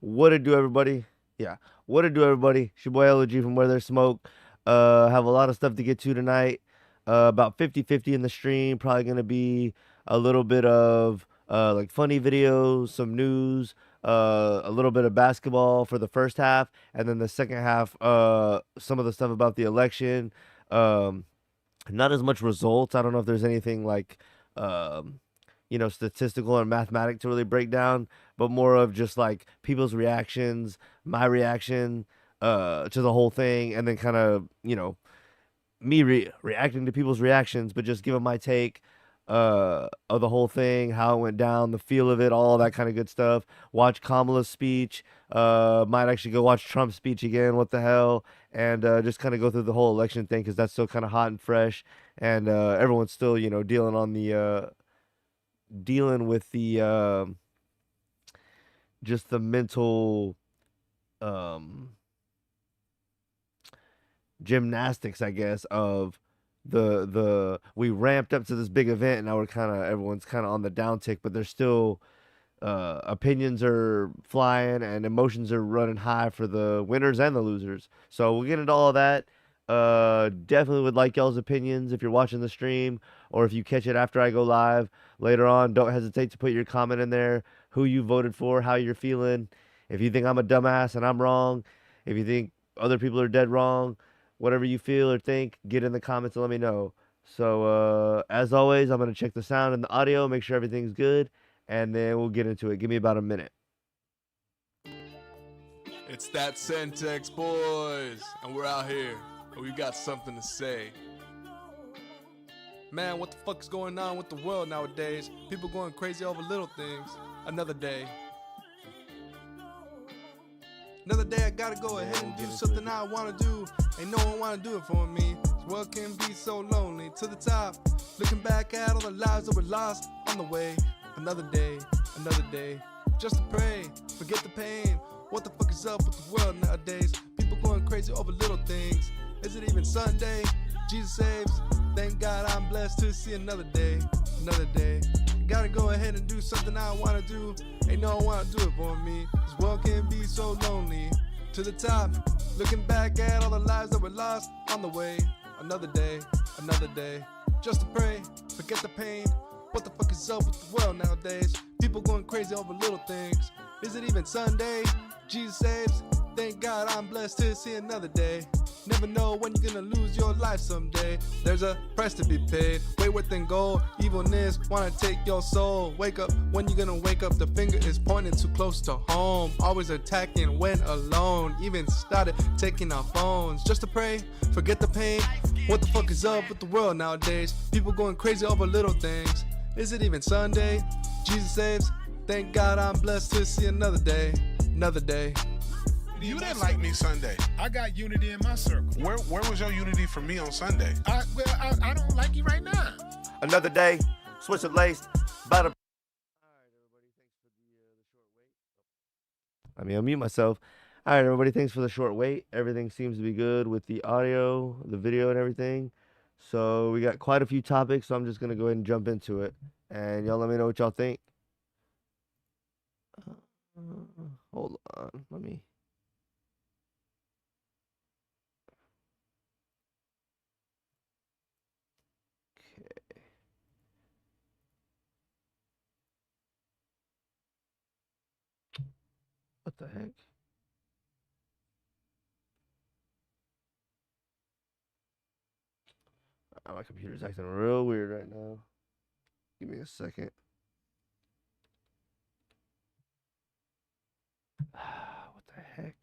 What it do, everybody? Yeah. What it do, everybody? It's your boy LOG from Where There's Smoke. Have a lot of stuff to get to tonight. About 50-50 in the stream. Probably going to be a little bit of like funny videos, some news, a little bit of basketball for the first half. And then the second half, some of the stuff about the election. Um, Not as much results. I don't know if there's anything like, um, statistical or mathematic to really break down, but more of just like people's reactions, my reaction to the whole thing, and then kind of, me reacting to people's reactions, but just giving my take of the whole thing, how it went down, the feel of it, all that kind of good stuff. Watch Kamala's speech. Might actually go watch Trump's speech again. What the hell? And just kind of go through the whole election thing because that's still kind of hot and fresh, and everyone's still, dealing with the just the mental um gymnastics, I guess, of the we ramped up to this big event and now everyone's kind of on the downtick, but there's still opinions are flying and emotions are running high for the winners and the losers. So we'll get into all of that. Definitely would like y'all's opinions if you're watching the stream or if you catch it after I go live later on. Don't hesitate to put your comment in there, who you voted for, how you're feeling. If you think I'm a dumbass and I'm wrong, if you think other people are dead wrong, whatever you feel or think, get in the comments and let me know. So as always, I'm gonna check the sound and the audio, make sure everything's good, and then we'll get into it. Give me about a minute. It's that Centex boys, and we're out here, and we got something to say. Man, what the fuck is going on with the world nowadays? People going crazy over little things. Another day. Another day I gotta go ahead and do something I wanna do. Ain't no one wanna do it for me. This world can be so lonely. To the top, looking back at all the lives that were lost on the way. Another day, just to pray, forget the pain. What the fuck is up with the world nowadays? People going crazy over little things. Is it even Sunday? Jesus saves. Thank God I'm blessed to see another day. Gotta go ahead and do something I wanna do. Ain't no one wanna do it for me. This world can be so lonely. To the top, looking back at all the lives that were lost on the way. Another day, just to pray, forget the pain. What the fuck is up with the world nowadays? People going crazy over little things. Is it even Sunday? Jesus saves. Thank God I'm blessed to see another day. Never know when you're gonna lose your life someday. There's a price to be paid, way worth than gold. Evilness wanna take your soul. Wake up when you're gonna wake up. The finger is pointing too close to home. Always attacking when alone. Even started taking our phones just to pray, forget the pain. What the fuck is up with the world nowadays? People going crazy over little things. Is it even Sunday? Jesus saves. Thank God I'm blessed to see another day. You didn't like me Sunday. I got unity in my circle. Where was your unity for me on Sunday? I don't like you right now. Another day, switch it laced, about to. All right, everybody, thanks for the short wait. Let me unmute myself. All right, everybody, thanks for the short wait. Everything seems to be good with the audio, the video, and everything. So we got quite a few topics, so I'm just gonna go ahead and jump into it, and y'all let me know what y'all think. Hold on, let me. What the heck? My computer's acting real weird right now. Give me a second. What the heck?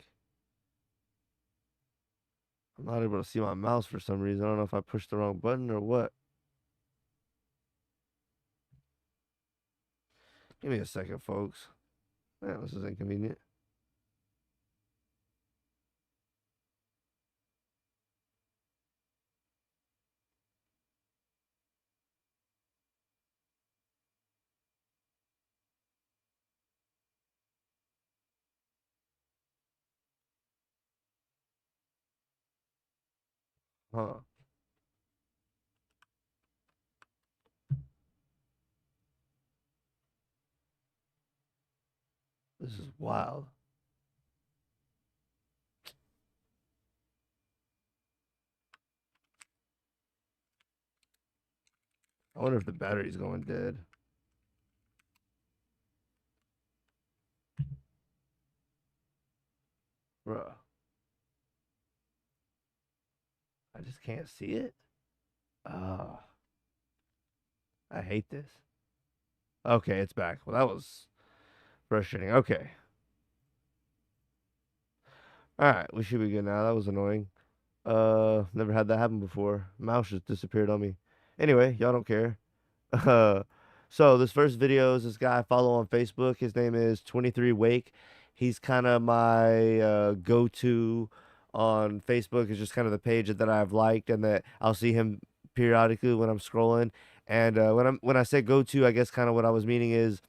I'm not able to see my mouse for some reason. I don't know if I pushed the wrong button or what. Give me a second, folks. Man, this is inconvenient. Huh. This is wild. I wonder if the battery's going dead. Bruh. I just can't see it. Ah. I hate this. Okay, it's back. Well, that was frustrating. Okay. Alright, we should be good now. That was annoying. Never had that happen before. Mouse just disappeared on me. Anyway, y'all don't care. So this first video is this guy I follow on Facebook. His name is 23 Wake. He's kind of my go-to on Facebook. It's just kind of the page that I've liked and that I'll see him periodically when I'm scrolling. And when I say go-to, I guess kind of what I was meaning is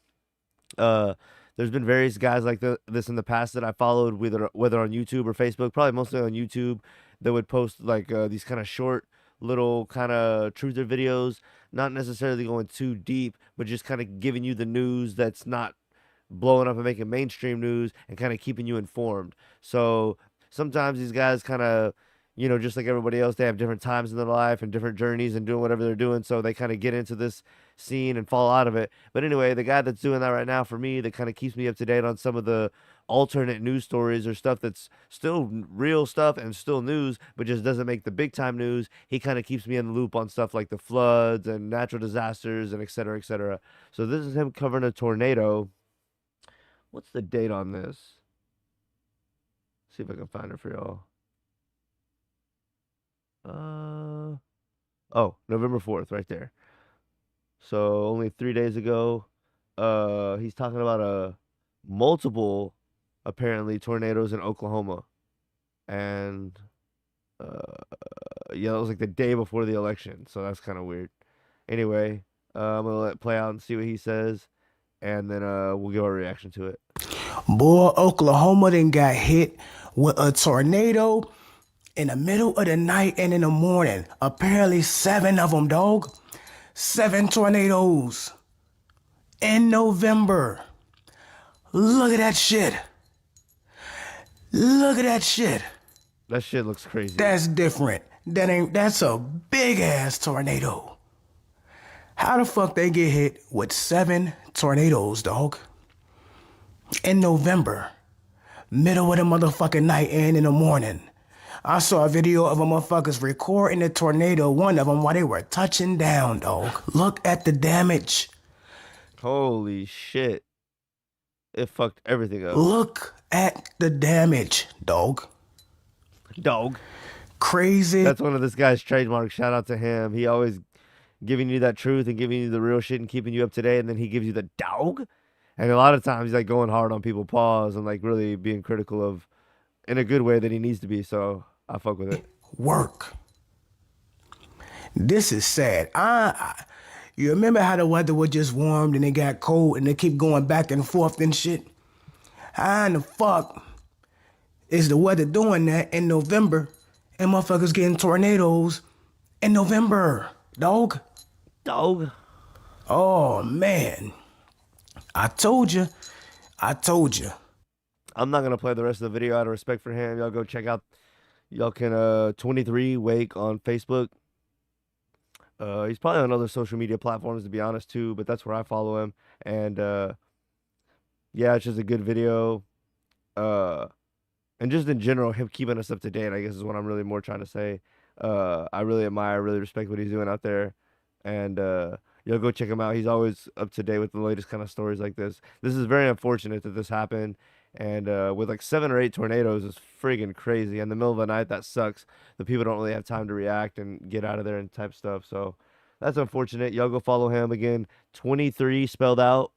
there's been various guys like this in the past that I followed, whether on YouTube or Facebook, probably mostly on YouTube, that would post like these kind of short little kind of truther videos, not necessarily going too deep, but just kind of giving you the news that's not blowing up and making mainstream news and kind of keeping you informed. So sometimes these guys kind of, you know, just like everybody else, they have different times in their life and different journeys and doing whatever they're doing. So they kind of get into this scene and fall out of it. But anyway, the guy that's doing that right now for me, that kind of keeps me up to date on some of the alternate news stories or stuff that's still real stuff and still news, but just doesn't make the big time news. He kind of keeps me in the loop on stuff like the floods and natural disasters and et cetera, et cetera. So this is him covering a tornado. What's the date on this? See if I can find it for y'all. Oh, November 4th, right there. So only 3 days ago, he's talking about multiple apparently tornadoes in Oklahoma, and yeah, that was like the day before the election, so that's kind of weird. Anyway, I'm gonna let it play out and see what he says, and then we'll give our reaction to it. Boy, Oklahoma then got hit with a tornado in the middle of the night and in the morning. Apparently 7 of them, dog. 7 tornadoes in November. Look at that shit. Look at that shit. That shit looks crazy. That's different. That's a big ass tornado. How the fuck they get hit with 7 tornadoes, dog? In November. Middle of the motherfucking night and in the morning. I saw a video of a motherfuckers recording the tornado, one of them, while they were touching down, dog. Look at the damage. Holy shit. It fucked everything up. Look at the damage, dog. Dog. Crazy. That's one of this guy's trademarks. Shout out to him. He always giving you that truth and giving you the real shit and keeping you up to date, and then he gives you the dog. And a lot of times he's like going hard on people, pause, and like really being critical of, in a good way that he needs to be. So I fuck with it. Work. This is sad. You remember how the weather was just warmed and it got cold and they keep going back and forth and shit? How in the fuck is the weather doing that in November and motherfuckers getting tornadoes in November, dog? Dog. Oh, man. I told you. I'm not going to play the rest of the video out of respect for him. Y'all go check out, y'all can, 23 Wake on Facebook. He's probably on other social media platforms, to be honest, too, but that's where I follow him. And, yeah, it's just a good video. And just in general, him keeping us up to date, I guess, is what I'm really more trying to say. I really really respect what he's doing out there. And, y'all go check him out. He's always up to date with the latest kind of stories like this. This is very unfortunate that this happened. And with like 7 or 8 tornadoes is friggin' crazy. In the middle of the night, that sucks. The people don't really have time to react and get out of there and type stuff. So that's unfortunate. Y'all go follow him again. 23 spelled out.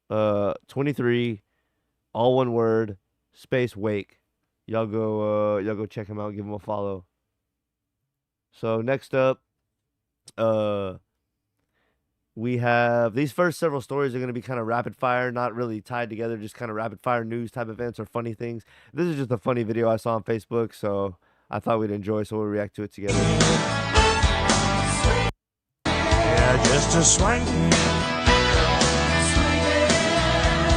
23, all one word, space Wake. Y'all go check him out. Give him a follow. So next up, we have these first several stories are going to be kind of rapid fire, not really tied together, just kind of rapid fire news type events or funny things. This is just a funny video I saw on Facebook, so I thought we'd enjoy, so we'll react to it together. Yeah, just a swing.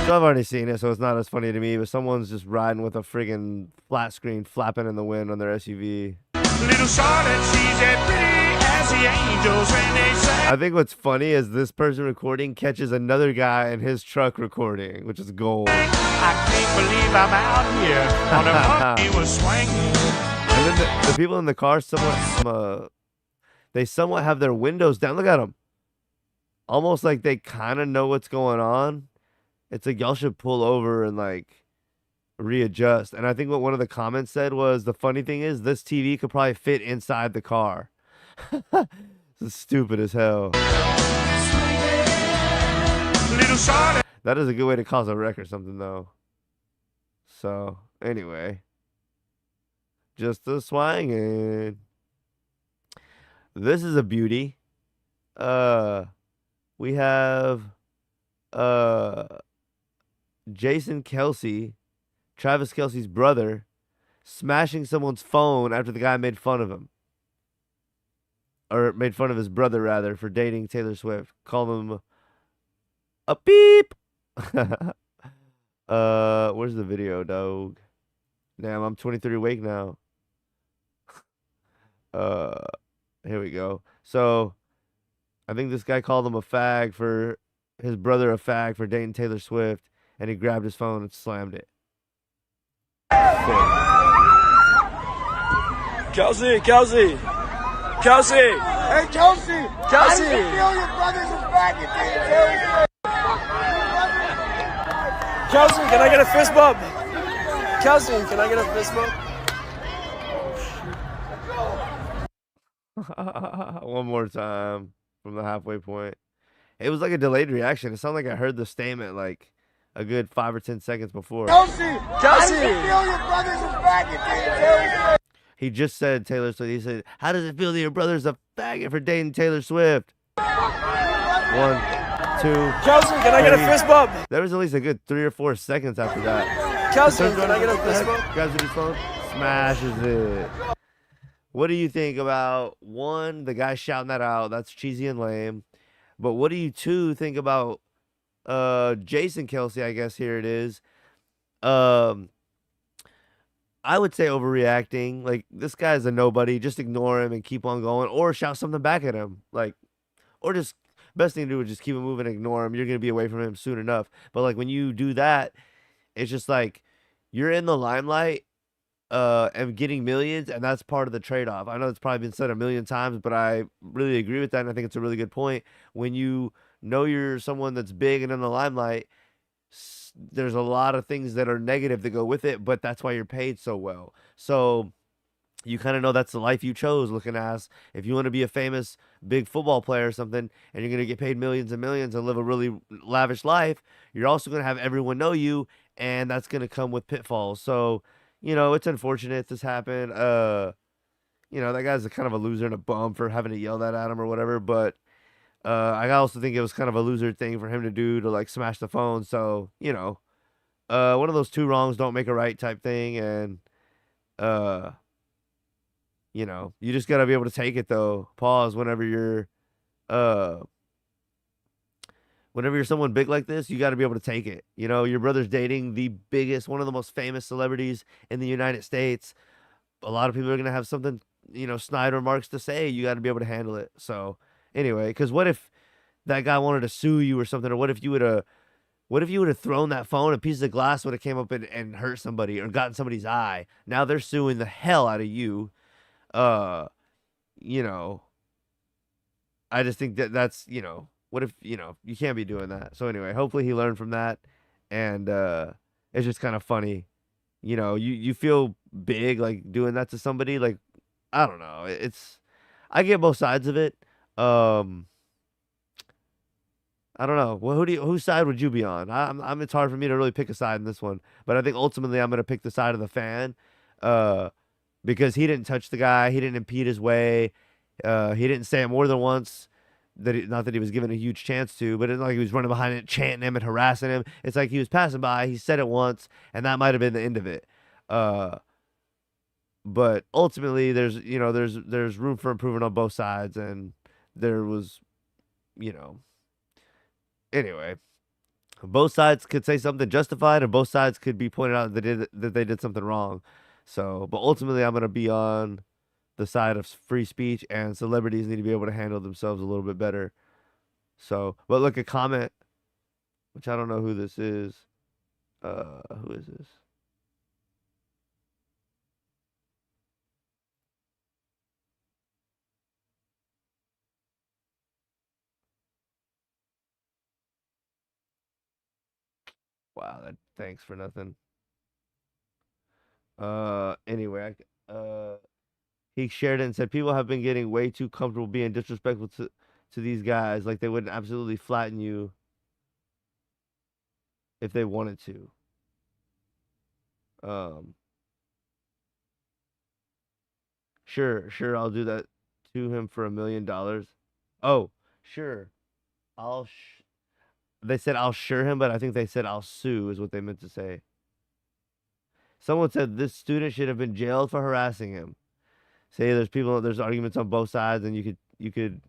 So I've already seen it, so it's not as funny to me, but someone's just riding with a friggin' flat screen flapping in the wind on their SUV. Little Charlotte, she's as pretty as the angels when they say I think what's funny is this person recording catches another guy in his truck recording, which is gold. I can't believe I'm out here on a monkey was swinging. And then the people in the car somewhat have their windows down. Look at them. Almost like they kind of know what's going on. It's like y'all should pull over and like readjust. And I think what one of the comments said was, the funny thing is this TV could probably fit inside the car. It's stupid as hell. That is a good way to cause a wreck or something though. So anyway, just a swangin'. This is a beauty. We have Jason Kelce, Travis Kelce's brother, smashing someone's phone after the guy made fun of him. Or made fun of his brother, rather, for dating Taylor Swift. Called him a beep. Where's the video, dog? Damn, I'm 23 awake now. Here we go. So, I think this guy called him a fag for his brother, a fag for dating Taylor Swift, and he grabbed his phone and slammed it. Kelce. Hey, Kelce. How does it Kelce. feel your brother's a faggot? Taylor Swift? Kelce, can I get a fist bump? Kelce, can I get a fist bump? One more time from the halfway point. It was like a delayed reaction. It sounded like I heard the statement like a good 5 or 10 seconds before. Kelce. How does it feel your brother's a faggot? Taylor Swift? He just said Taylor Swift. He said, "How does it feel that your brother's a faggot for dating Taylor Swift?" 1, 2. Kelce, can I get a fist bump? There was at least a good 3 or 4 seconds after that. Kelce, can I get a fist bump? Grabs his phone, smashes it. What do you think about, one, the guy shouting that out? That's cheesy and lame. But what do you, two, think about Jason Kelce, I guess here it is. I would say overreacting. Like, this guy's a nobody. Just ignore him and keep on going. Or shout something back at him. Like, or just, best thing to do is just keep him moving and ignore him. You're going to be away from him soon enough. But, like, when you do that, it's just like, you're in the limelight and getting millions, and that's part of the trade-off. I know it's probably been said a million times, but I really agree with that, and I think it's a really good point. When you know you're someone that's big and in the limelight, there's a lot of things that are negative that go with it, but that's why you're paid so well. So you kind of know that's the life you chose, looking ass. If you want to be a famous big football player or something, and you're going to get paid millions and millions and live a really lavish life, you're also going to have everyone know you, and that's going to come with pitfalls. So, you know, it's unfortunate this happened. You know, that guy's kind of a loser and a bum for having to yell that at him or whatever, but I also think it was kind of a loser thing for him to do, to like smash the phone. So, you know, one of those two wrongs don't make a right type thing. And, you know, you just got to be able to take it though. Pause whenever you're someone big like this, you got to be able to take it. You know, your brother's dating the biggest, one of the most famous celebrities in the United States. A lot of people are going to have something, you know, snide remarks to say. You got to be able to handle it. So, anyway, because what if that guy wanted to sue you or something? Or what if you would have thrown that phone, a piece of glass would have came up and hurt somebody or gotten somebody's eye? Now they're suing the hell out of you. You know, I just think that's, you know, what if, you know, you can't be doing that. So anyway, hopefully he learned from that. And it's just kind of funny. You know, you feel big, like, doing that to somebody. Like, I don't know. I get both sides of it. I don't know. Well, whose side would you be on? It's hard for me to really pick a side in this one, but I think ultimately I'm gonna pick the side of the fan, because he didn't touch the guy, he didn't impede his way, he didn't say it more than once. Not that he was given a huge chance to, but it's like he was running behind it, chanting him and harassing him. It's like he was passing by, he said it once, and that might have been the end of it. But ultimately, there's room for improvement on both sides, and there was, you know. Anyway, both sides could say something justified, and both sides could be pointed out that they did something wrong. So, but ultimately, I'm gonna be on the side of free speech, and celebrities need to be able to handle themselves a little bit better. So, but look, a comment, which I don't know who this is. Who is this? Wow, thanks for nothing. Anyway, he shared it and said people have been getting way too comfortable being disrespectful to these guys, like they wouldn't absolutely flatten you if they wanted to. Sure, I'll do that to him for $1 million. Oh, sure, they said I'll sure him, but I think they said I'll sue is what they meant to say. Someone said this student should have been jailed for harassing him. Say there's arguments on both sides, and you could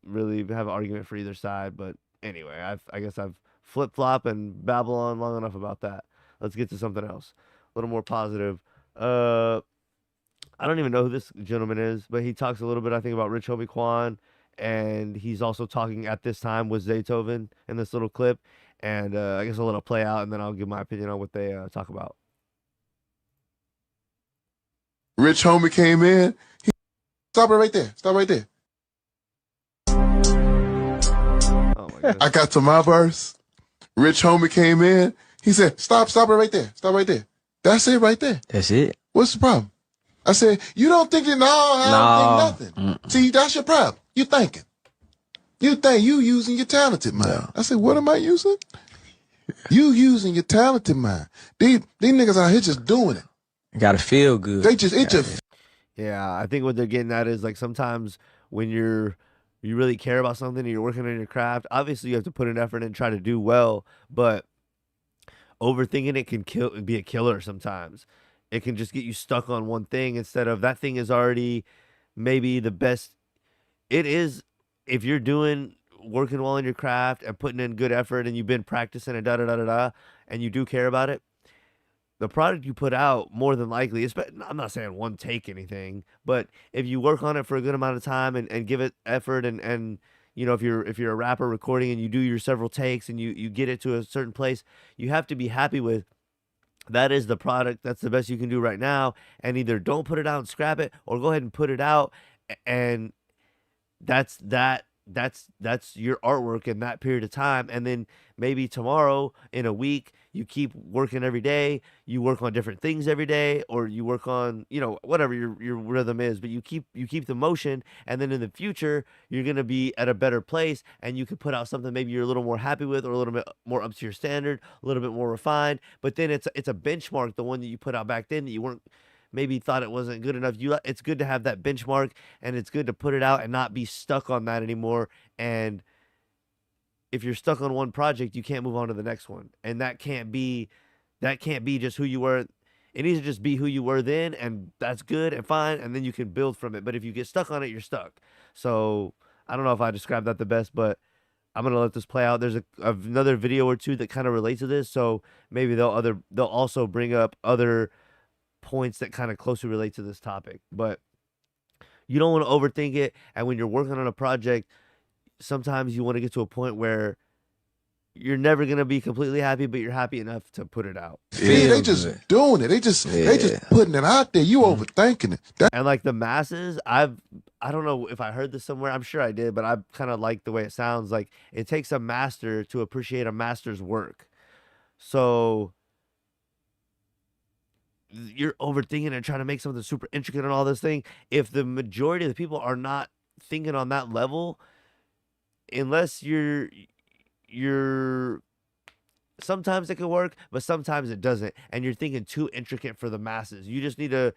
really have an argument for either side. But anyway, I guess I've flip-flop and babble on long enough about that. Let's get to something else, a little more positive. I don't even know who this gentleman is, but he talks a little bit, I think, about Rich Homie Quan, and he's also talking at this time with Zaytoven in this little clip. And I guess I'll let it play out, and then I'll give my opinion on what they talk about. Rich Homie came in. Stop it right there. Stop right there. Oh my goodness. I got to my verse. Rich Homie came in. He said, stop it right there. Stop right there. That's it right there. That's it. What's the problem? I said, you don't think that, no, I don't think nothing. See, that's your problem. You thinking. You think you using your talented mind. Yeah. I said, what am I using? You using your talented mind. These niggas out here just doing it. You gotta feel good. Yeah, I think what they're getting at is like sometimes when you really care about something and you're working on your craft, obviously you have to put an effort and try to do well, but overthinking it can be a killer sometimes. It can just get you stuck on one thing instead of that thing is already maybe the best. It is, if you're working well in your craft and putting in good effort and you've been practicing and and you do care about it, the product you put out, more than likely, I'm not saying one take anything, but if you work on it for a good amount of time and give it effort and you know, if you're a rapper recording and you do your several takes and you get it to a certain place, you have to be happy with that is the product. That's the best you can do right now. And either don't put it out and scrap it, or go ahead and put it out. And that's your artwork in that period of time. And then maybe tomorrow, in a week, you keep working every day. You work on different things every day, or you work on, you know, whatever your rhythm is, but you keep the motion. And then in the future, you're going to be at a better place, and you can put out something maybe you're a little more happy with, or a little bit more up to your standard, a little bit more refined. But then it's a benchmark, the one that you put out back then that you weren't, maybe thought it wasn't good enough. It's good to have that benchmark, and it's good to put it out and not be stuck on that anymore. And if you're stuck on one project, you can't move on to the next one. And that can't be just who you were. It needs to just be who you were then, and that's good and fine, and then you can build from it. But if you get stuck on it, you're stuck. So I don't know if I described that the best, but I'm gonna let this play out. There's another video or two that kind of relate to this, so maybe they'll also bring up other points that kind of closely relate to this topic. But you don't want to overthink it, and when you're working on a project, sometimes you want to get to a point where you're never going to be completely happy, but you're happy enough to put it out. Yeah, they just doing it. They just putting it out there. You overthinking it. And like the masses, I don't know if I heard this somewhere. I'm sure I did, but I kind of like the way it sounds. Like it takes a master to appreciate a master's work. So you're overthinking and trying to make something super intricate and all this thing. If the majority of the people are not thinking on that level, unless you're sometimes it can work, but sometimes it doesn't, and you're thinking too intricate for the masses. You just need to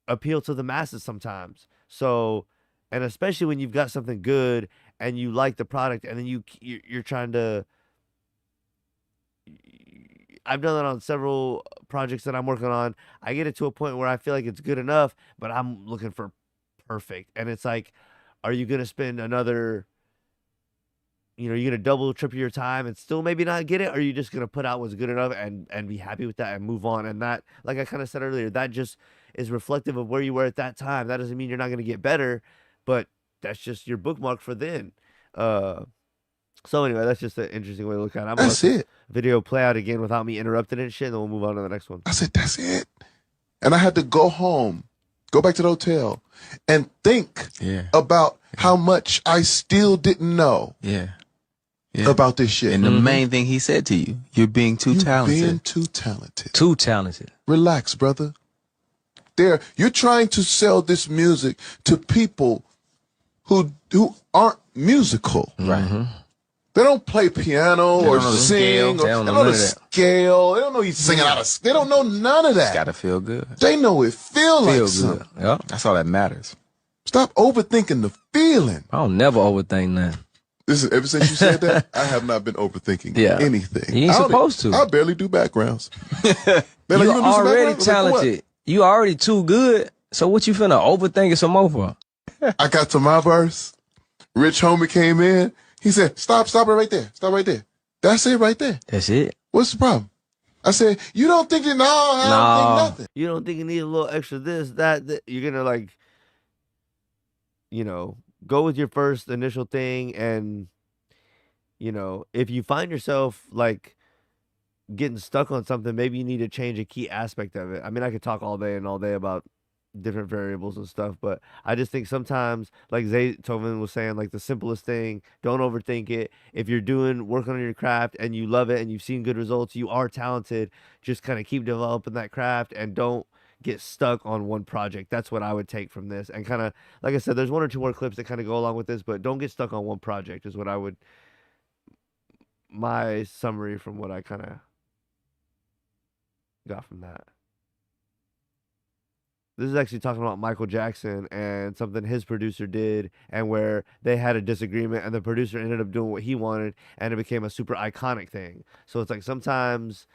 appeal to the masses sometimes. So, and especially when you've got something good and you like the product, and then you're trying to. I've done that on several projects that I'm working on. I get it to a point where I feel like it's good enough, but I'm looking for perfect, and it's like, are you gonna spend another you're gonna double, triple your time and still maybe not get it, or are you just gonna put out what's good enough and be happy with that and move on? And that, like I kind of said earlier, that just is reflective of where you were at that time. That doesn't mean you're not gonna get better, but that's just your bookmark for then. So anyway, that's just an interesting way to look at it. I'm That's it. Video play out again without me interrupting it and shit, and then we'll move on to the next one. I said, that's it. And I had to go home, go back to the hotel, and think about how much I still didn't know about this shit. And the main thing he said to you, you're being too talented. Being too talented. Too talented. Relax, brother. You're trying to sell this music to people who aren't musical. Right. They don't play piano or sing. They don't know the scale. They don't know he's singing out of. They don't know none of that. It's gotta feel good. They know it feel like something. Yeah, that's all that matters. Stop overthinking the feeling. I don't never overthink nothing. Listen, ever since you said that, I have not been overthinking anything. You ain't supposed to. I barely do backgrounds. Man, you already talented. Like, you already too good. So what you finna overthink it some more for? I got to my verse. Rich homie came in. He said, stop it right there. Stop right there. That's it right there. That's it. What's the problem? I said, you don't think I don't think nothing. You don't think you need a little extra this, that. You're gonna like, go with your first initial thing, and if you find yourself like getting stuck on something, maybe you need to change a key aspect of it. I mean, I could talk all day about different variables and stuff, but I just think sometimes, like Zaytoven was saying, like the simplest thing, don't overthink it. If you're working on your craft and you love it and you've seen good results, you are talented, just kind of keep developing that craft and don't get stuck on one project. That's what I would take from this. And kind of, like I said, there's one or two more clips that kind of go along with this, but don't get stuck on one project is what I would, my summary from what I kind of got from that. This is actually talking about Michael Jackson and something his producer did, and where they had a disagreement and the producer ended up doing what he wanted and it became a super iconic thing. So it's like sometimes,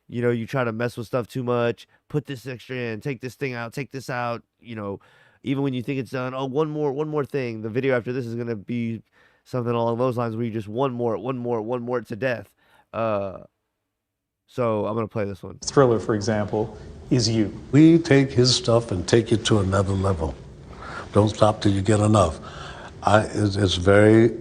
you try to mess with stuff too much, put this extra in, take this thing out, take this out, even when you think it's done, one more thing. The video after this is going to be something along those lines where you just one more to death. So I'm going to play this one. Thriller, for example, is you. We take his stuff and take it to another level. Don't stop till you get enough. It's very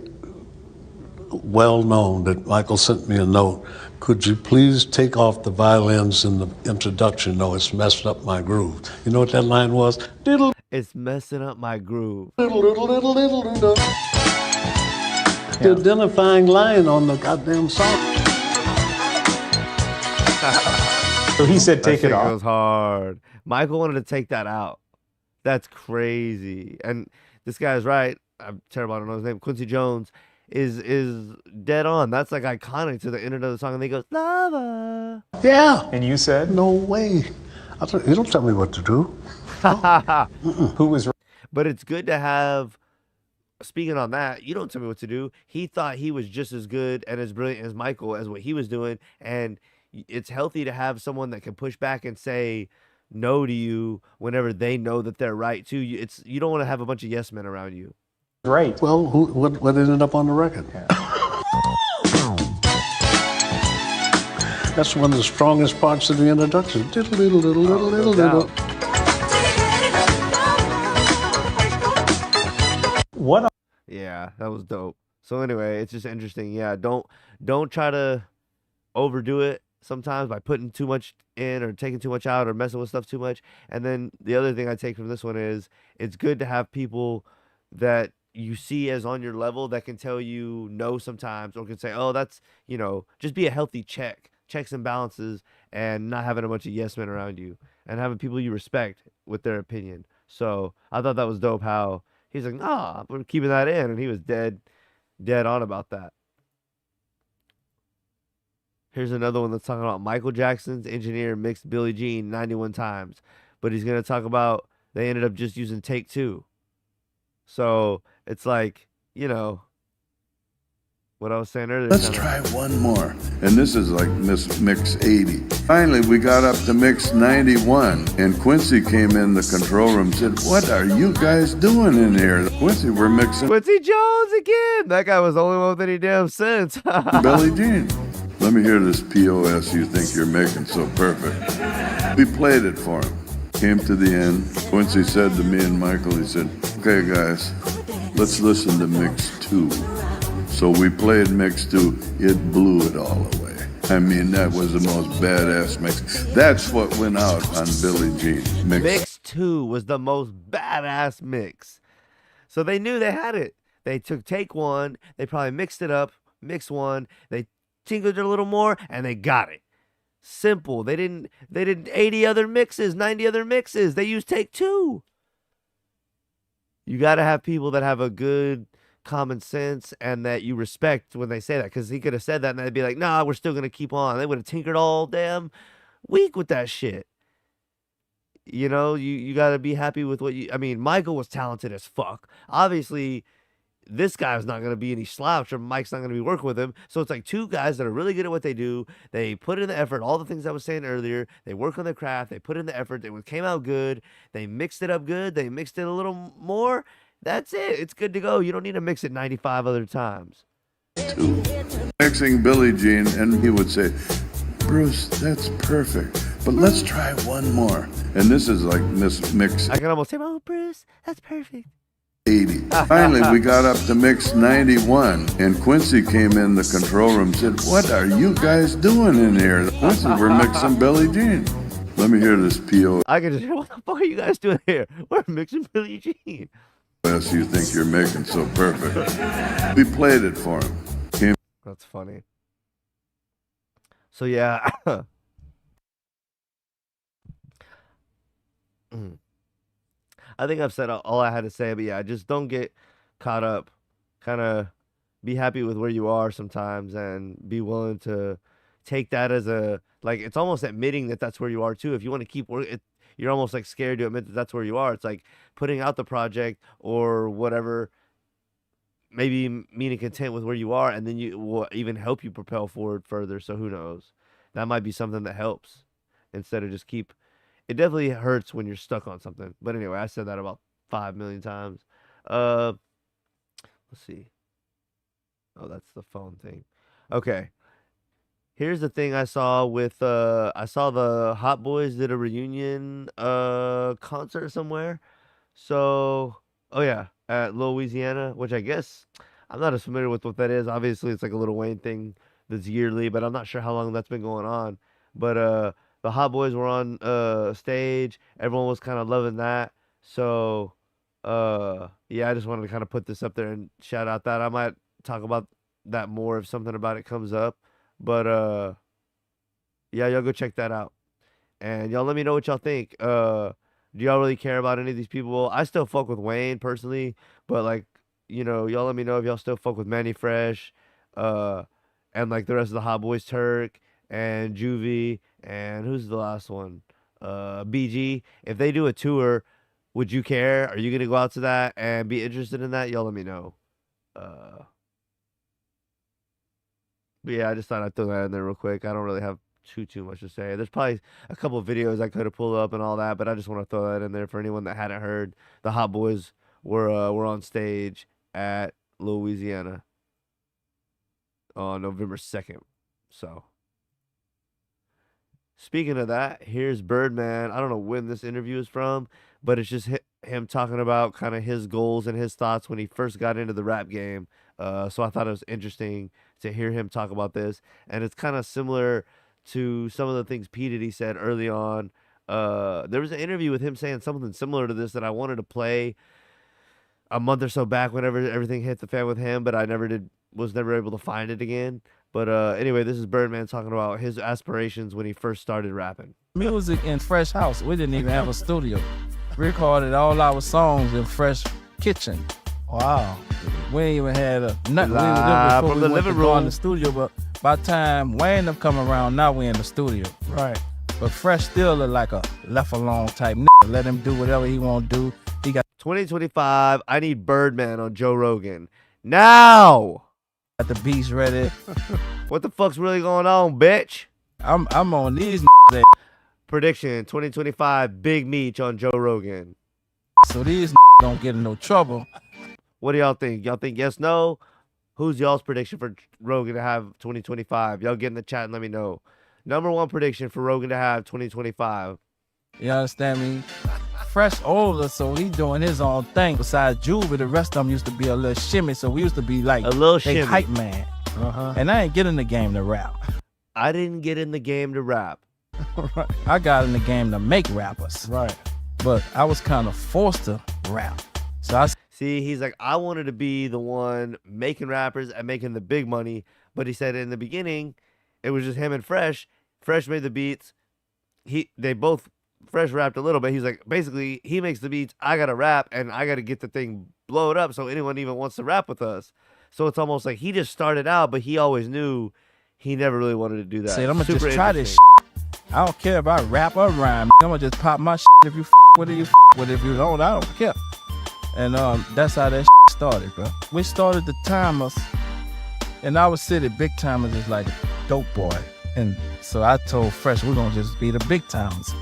well known that Michael sent me a note. Could you please take off the violins in the introduction? No, it's messed up my groove. You know what that line was? Diddle. It's messing up my groove. Diddle, diddle, diddle, diddle, diddle. The identifying line on the goddamn song. So he said take it off. That goes hard. Michael wanted to take that out. That's crazy. And this guy's right. I'm terrible, I don't know his name. Quincy Jones is dead on. That's like iconic to the end of the song. And they go, Lava. Yeah. And you said? No way. You don't tell me what to do. Who was right? But it's good to have, speaking on that, you don't tell me what to do. He thought he was just as good and as brilliant as Michael as what he was doing. And it's healthy to have someone that can push back and say no to you whenever they know that they're right too. You don't want to have a bunch of yes men around you. Right. Well, what ended up on the record? Yeah. That's one of the strongest parts of the introduction. Diddle, diddle, diddle, diddle, diddle, diddle. What? Yeah, that was dope. So anyway, it's just interesting. Yeah, don't try to overdo it sometimes by putting too much in or taking too much out or messing with stuff too much. And then the other thing I take from this one is it's good to have people that you see as on your level that can tell you no sometimes, or can say, oh, that's, just be a healthy checks and balances, and not having a bunch of yes men around you and having people you respect with their opinion. So I thought that was dope how he's like, nah, we're keeping that in. And he was dead on about that. Here's another one that's talking about Michael Jackson's engineer mixed Billie Jean 91 times. But he's going to talk about they ended up just using take 2. So it's like, what I was saying earlier. Let's try one more. And this is like mix 80. Finally, we got up to mix 91. And Quincy came in the control room and said, what are you guys doing in here? Quincy, we're mixing Quincy Jones again. That guy was the only one with any damn sense. Billie Jean. Let me hear this POS you think you're making so perfect. We played it for him. Came to the end. Quincy said to me and Michael, he said, okay, guys, let's listen to mix 2. So we played mix 2. It blew it all away. I mean, that was the most badass mix. That's what went out on Billie Jean. Mix 2 was the most badass mix. So they knew they had it. They took take 1. They probably mixed it up. Mix 1. They tinkered it a little more, and they got it. Simple. They did 80 other mixes, 90 other mixes. They used take 2. You got to have people that have a good common sense and that you respect when they say that, because he could have said that and they'd be like, nah, we're still going to keep on. They would have tinkered all damn week with that shit. You know, you got to be happy with what you... I mean, Michael was talented as fuck. Obviously, this guy's not going to be any slouch, or Mike's not going to be working with him. So it's like two guys that are really good at what they do. They put in the effort, all the things I was saying earlier. They work on their craft. They put in the effort. It came out good. They mixed it up good. They mixed it a little more. That's it. It's good to go. You don't need to mix it 95 other times. Mixing Billie Jean, and he would say, Bruce, that's perfect, but let's try one more. And this is like mix. I can almost say, oh, Bruce, that's perfect. 80. Finally, we got up to mix 91, and Quincy came in the control room and said, what are you guys doing in here? Quincy, we're mixing Billie Jean. Let me hear this PO. I can just hear, what the fuck are you guys doing here? We're mixing Billie Jean. Yes, you think you're making so perfect. We played it for him. That's funny. So yeah. I think I've said all I had to say, but yeah, just don't get caught up. Kind of be happy with where you are sometimes, and be willing to take that as a, like, it's almost admitting that that's where you are too. If you want to keep working, you're almost like scared to admit that that's where you are. It's like putting out the project or whatever, maybe meaning content with where you are, and then you will even help you propel forward further. So who knows? That might be something that helps instead of just keep. It definitely hurts when you're stuck on something. But anyway, I said that about 5 million times. Let's see. Oh, that's the phone thing. Okay. Here's the thing I saw with I saw the Hot Boys did a reunion concert somewhere. So, oh yeah, at Louisiana, which I guess I'm not as familiar with what that is. Obviously, it's like a Lil Wayne thing that's yearly, but I'm not sure how long that's been going on. But the Hot Boys were on stage. Everyone was kind of loving that. So, yeah, I just wanted to kind of put this up there and shout out that. I might talk about that more if something about it comes up. But, yeah, y'all go check that out. And y'all let me know what y'all think. Do y'all really care about any of these people? I still fuck with Wayne personally. But, like, you know, y'all let me know if y'all still fuck with Manny Fresh. And, like, the rest of the Hot Boys, Turk and Juvie. And who's the last one? BG. If they do a tour, would you care? Are you going to go out to that and be interested in that? Y'all let me know. But yeah, I just thought I'd throw that in there real quick. I don't really have too much to say. There's probably a couple of videos I could have pulled up and all that, but I just want to throw that in there for anyone that hadn't heard. The Hot Boys were on stage at Louisiana on November 2nd. So, speaking of that, here's Birdman. I don't know when this interview is from, but it's just him talking about kind of his goals and his thoughts when he first got into the rap game. So I thought it was interesting to hear him talk about this. And it's kind of similar to some of the things P. Diddy said early on. There was an interview with him saying something similar to this that I wanted to play a month or so back whenever everything hit the fan with him, but I was never able to find it again. But anyway, this is Birdman talking about his aspirations when he first started rapping. Music in Fresh House. We didn't even have a studio. We recorded all our songs in Fresh Kitchen. Wow. We ain't even had nothing. Live from the living room in the studio, but by the time Wayne them come around, now we in the studio. Right. But Fresh still look like a left alone type nigga. Let him do whatever he want to do. He got 2025. I need Birdman on Joe Rogan now. got the beats ready. What the fuck's really going on, bitch? I'm on these Prediction 2025 Big Meech on Joe Rogan. so these don't get in no trouble. What do y'all think? Y'all think yes, no? Who's y'all's prediction for Rogan to have 2025? Y'all get in the chat and let me know. Number one prediction for Rogan to have 2025. You understand me? Fresh older, so he doing his own thing. Besides Juvie, the rest of them used to be a little shimmy, so we used to be like a little they shimmy. hype man. And I ain't get in the game to rap. I didn't get in the game to rap. I got in the game to make rappers. Right. But I was kind of forced to rap. So I see, he's like, I wanted to be the one making rappers and making the big money. But he said in the beginning, it was just him and Fresh. Fresh made the beats. They both Fresh rapped a little bit. He's like, basically, he makes the beats. I gotta rap and I gotta get the thing blowed up so anyone even wants to rap with us. So it's almost like he just started out, but he always knew he never really wanted to do that. said, I'm gonna Super just try this. I don't care if I rap or rhyme. I'm gonna just pop my if you with it, you with it. If you don't, I don't care. And that's how that started, bro. We started the Timers. In our city, Big Timers is like a dope boy. And so I told Fresh, we're gonna just be the Big Timers.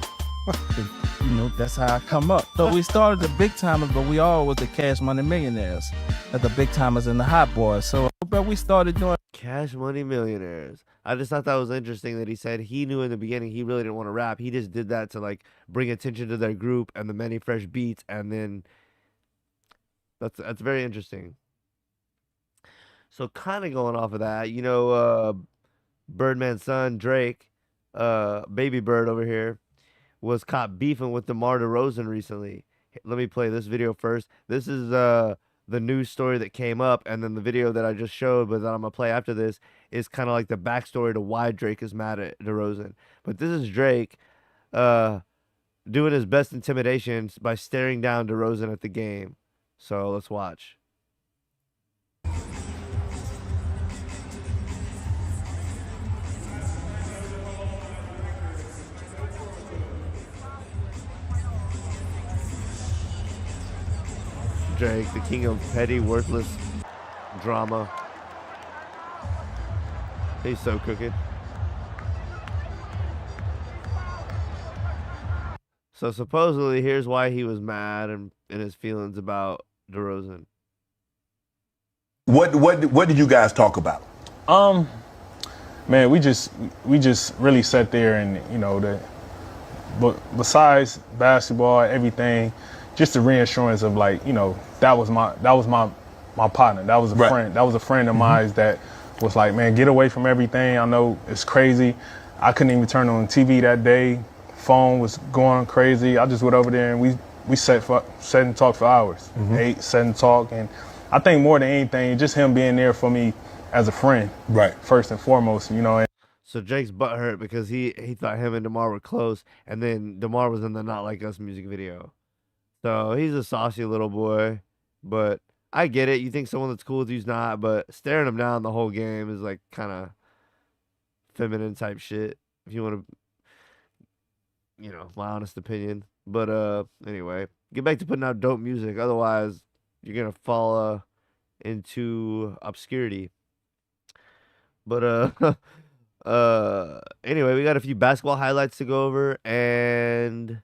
You know, that's how I come up. So we started the Big Timers, but we all was the Cash Money Millionaires. At the Big Timers and the Hot Boys. So, but we started doing Cash Money Millionaires. I just thought that was interesting that he said he knew in the beginning he really didn't want to rap. He just did that to like bring attention to their group and the many fresh beats, and then that's very interesting. So kind of going off of that, you know, Birdman's son Drake, Baby Bird over here, was caught beefing with DeMar Derozan recently. Let me play this video first. This is the news story that came up, and then the video that I just showed, but that I'm gonna play after this, is kind of like the backstory to why Drake is mad at DeRozan. But this is Drake doing his best intimidations by staring down DeRozan at the game. So let's watch. Drake, the king of petty, worthless drama. He's so crooked. So supposedly, here's why he was mad and in his feelings about DeRozan. What did you guys talk about? Man, we just really sat there and, you know, but besides basketball, everything, just the reassurance of, like, you know, that was my partner. That was a friend. That was a friend of mine that was like, man, get away from everything. I know it's crazy. I couldn't even turn on TV that day. Phone was going crazy. I just went over there and we sat and talked for hours. Ate, sat and talked, and I think more than anything, just him being there for me as a friend. Right. First and foremost, you know. So Jake's butthurt because he thought him and DeMar were close, and then DeMar was in the Not Like Us music video. So he's a saucy little boy, but I get it. You think someone that's cool with you's not, but staring him down the whole game is like kind of feminine type shit, if you want to, you know, my honest opinion. But anyway, get back to putting out dope music. Otherwise, you're gonna fall into obscurity. But anyway, we got a few basketball highlights to go over, and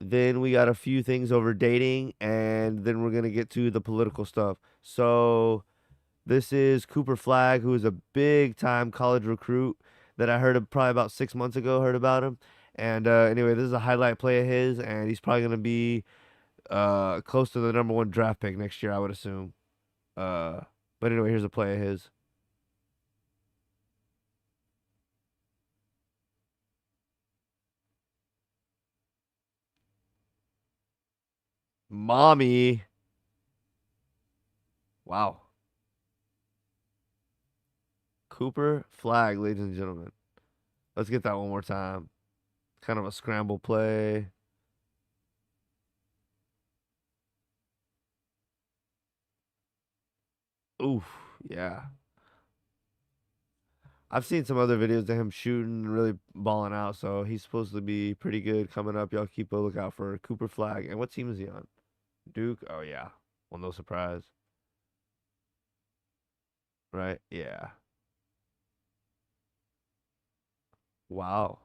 then we got a few things over dating, and then we're gonna get to the political stuff. So this is Cooper Flagg, who is a big time college recruit that I heard of probably about 6 months ago. Heard about him, and anyway, this is a highlight play of his, and he's probably gonna be close to the #1 draft pick next year, I would assume. But anyway, here's a play of his. Mommy. Wow. Cooper Flagg, ladies and gentlemen. Let's get that one more time. Kind of a scramble play. Oof, yeah. I've seen some other videos of him shooting and really balling out, so he's supposed to be pretty good coming up. Y'all keep a lookout for Cooper Flagg. And what team is he on? Duke? Oh, yeah. Well, no surprise. right? Yeah. Wow.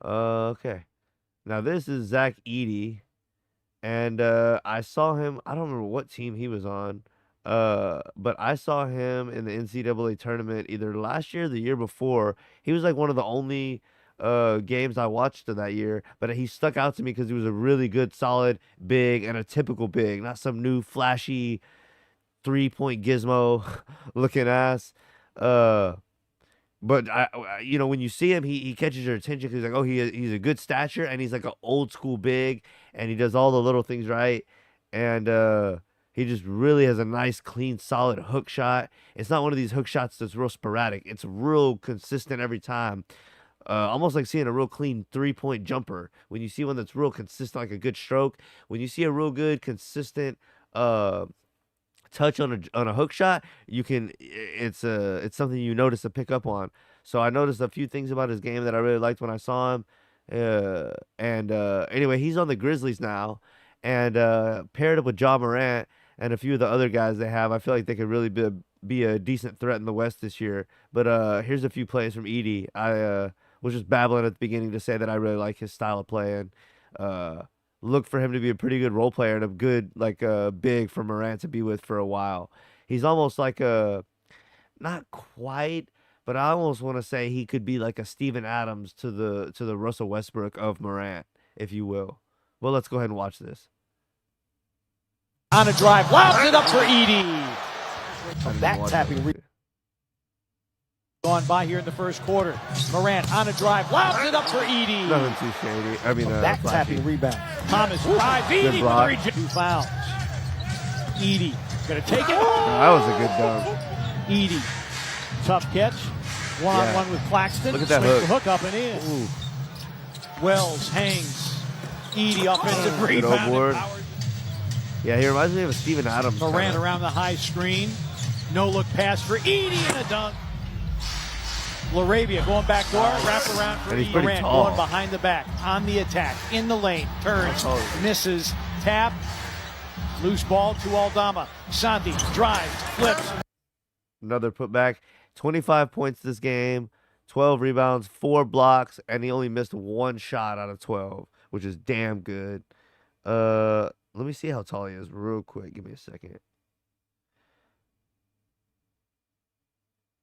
Okay. Now this is Zach Edey, and I saw him. I don't remember what team he was on, but I saw him in the NCAA tournament either last year or the year before. He was like one of the only games I watched of that year, but he stuck out to me because he was a really good, solid big and a typical big, not some new flashy 3-point gizmo looking ass. But when you see him, he catches your attention because he's like, oh, he's a good stature and he's like an old school big and he does all the little things right, and he just really has a nice, clean, solid hook shot. It's not one of these hook shots that's real sporadic. It's real consistent every time. Almost like seeing a real clean 3-point jumper. When you see one that's real consistent, like a good stroke, when you see a real good, consistent touch on a hook shot, it's something you notice to pick up on. So I noticed a few things about his game that I really liked when I saw him. Anyway, he's on the Grizzlies now, and paired up with Ja Morant and a few of the other guys they have. I feel like they could really be a decent threat in the West this year. But here's a few plays from Edey. I was just babbling at the beginning to say that I really like his style of play, and look for him to be a pretty good role player and a good big for Morant to be with for a while. He's almost like not quite, but I almost want to say he could be like a Steven Adams to the Russell Westbrook of Morant, if you will. Well, let's go ahead and watch this. On a drive, lobs it up for Edey. Back tapping gone by here in the first quarter. Morant on a drive, lobs it up for Edey. Nothing too shady. I mean, back tapping rebound. Thomas drive, Edey with 2 fouls. Edey gonna take it. That was a good dunk. Edey, tough catch. One-on-one with Claxton. Look at that Swings hook. the hook up and in. Ooh. Wells hangs. Edey offensive Good old rebound. board. Yeah, he reminds me of a Steven Adams. Morant kinda. around the high screen. No look pass for Edey and a dunk. LaRavia going back door, wrap around for And he's Edey. pretty Morant tall. going behind the back, on the attack, in the lane, turns, misses, tap, loose ball to Aldama. Santi drives, flips. Another putback. 25 points this game, 12 rebounds, 4 blocks, and he only missed 1 shot out of 12, which is damn good. Let me see how tall he is real quick. Give me a second.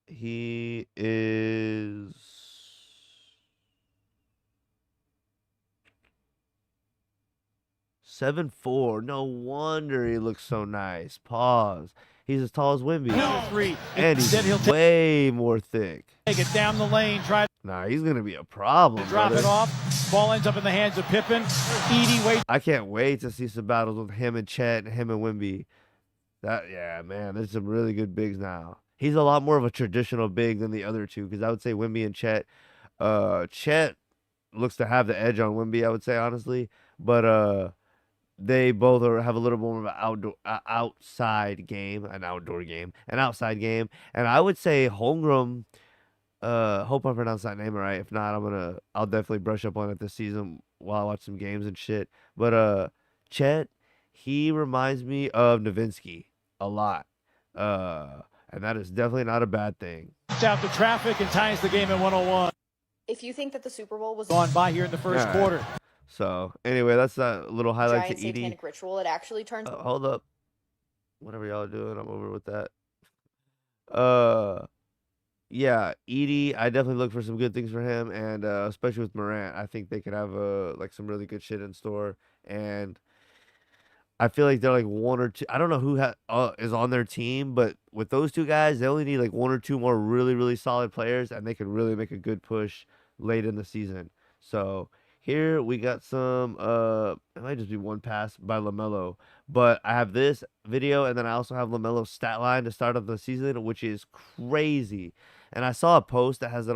He is 7'4". No wonder he looks so nice. Pause. He's as tall as Wemby. 3. And he's Instead, he'll way more thick. take it down the lane, try Nah, he's going to be a problem. to drop brother. it off. Ball ends up in the hands of Pippen. Edey waits. I can't wait to see some battles with him and Chet and him and Wemby. Yeah, man, there's some really good bigs now. He's a lot more of a traditional big than the other two, because I would say Wemby and Chet. Chet looks to have the edge on Wemby, I would say, honestly. But they both have a little more of an outside game, an outdoor game, an outside game. And I would say Holmgren, hope I pronounced that name right. If not, I'll definitely brush up on it this season while I watch some games and shit. But Chet, he reminds me of Nowitzki a lot. And that is definitely not a bad thing. out the traffic and ties the game at 101. If you think that the Super Bowl was Gone by here in the first quarter. So, anyway, that's a little highlight giant to Edey. satanic ritual, it actually turns. Hold up. Whatever y'all doing, I'm over with that. Yeah, Edey, I definitely look for some good things for him, and especially with Morant, I think they could have some really good shit in store. And I feel like they're like one or two. I don't know who is on their team, but with those two guys, they only need like one or two more really, really solid players, and they could really make a good push late in the season. So here we got some. It might just be one pass by LaMelo, but I have this video, and then I also have LaMelo's stat line to start off the season, which is crazy. And I saw a post that had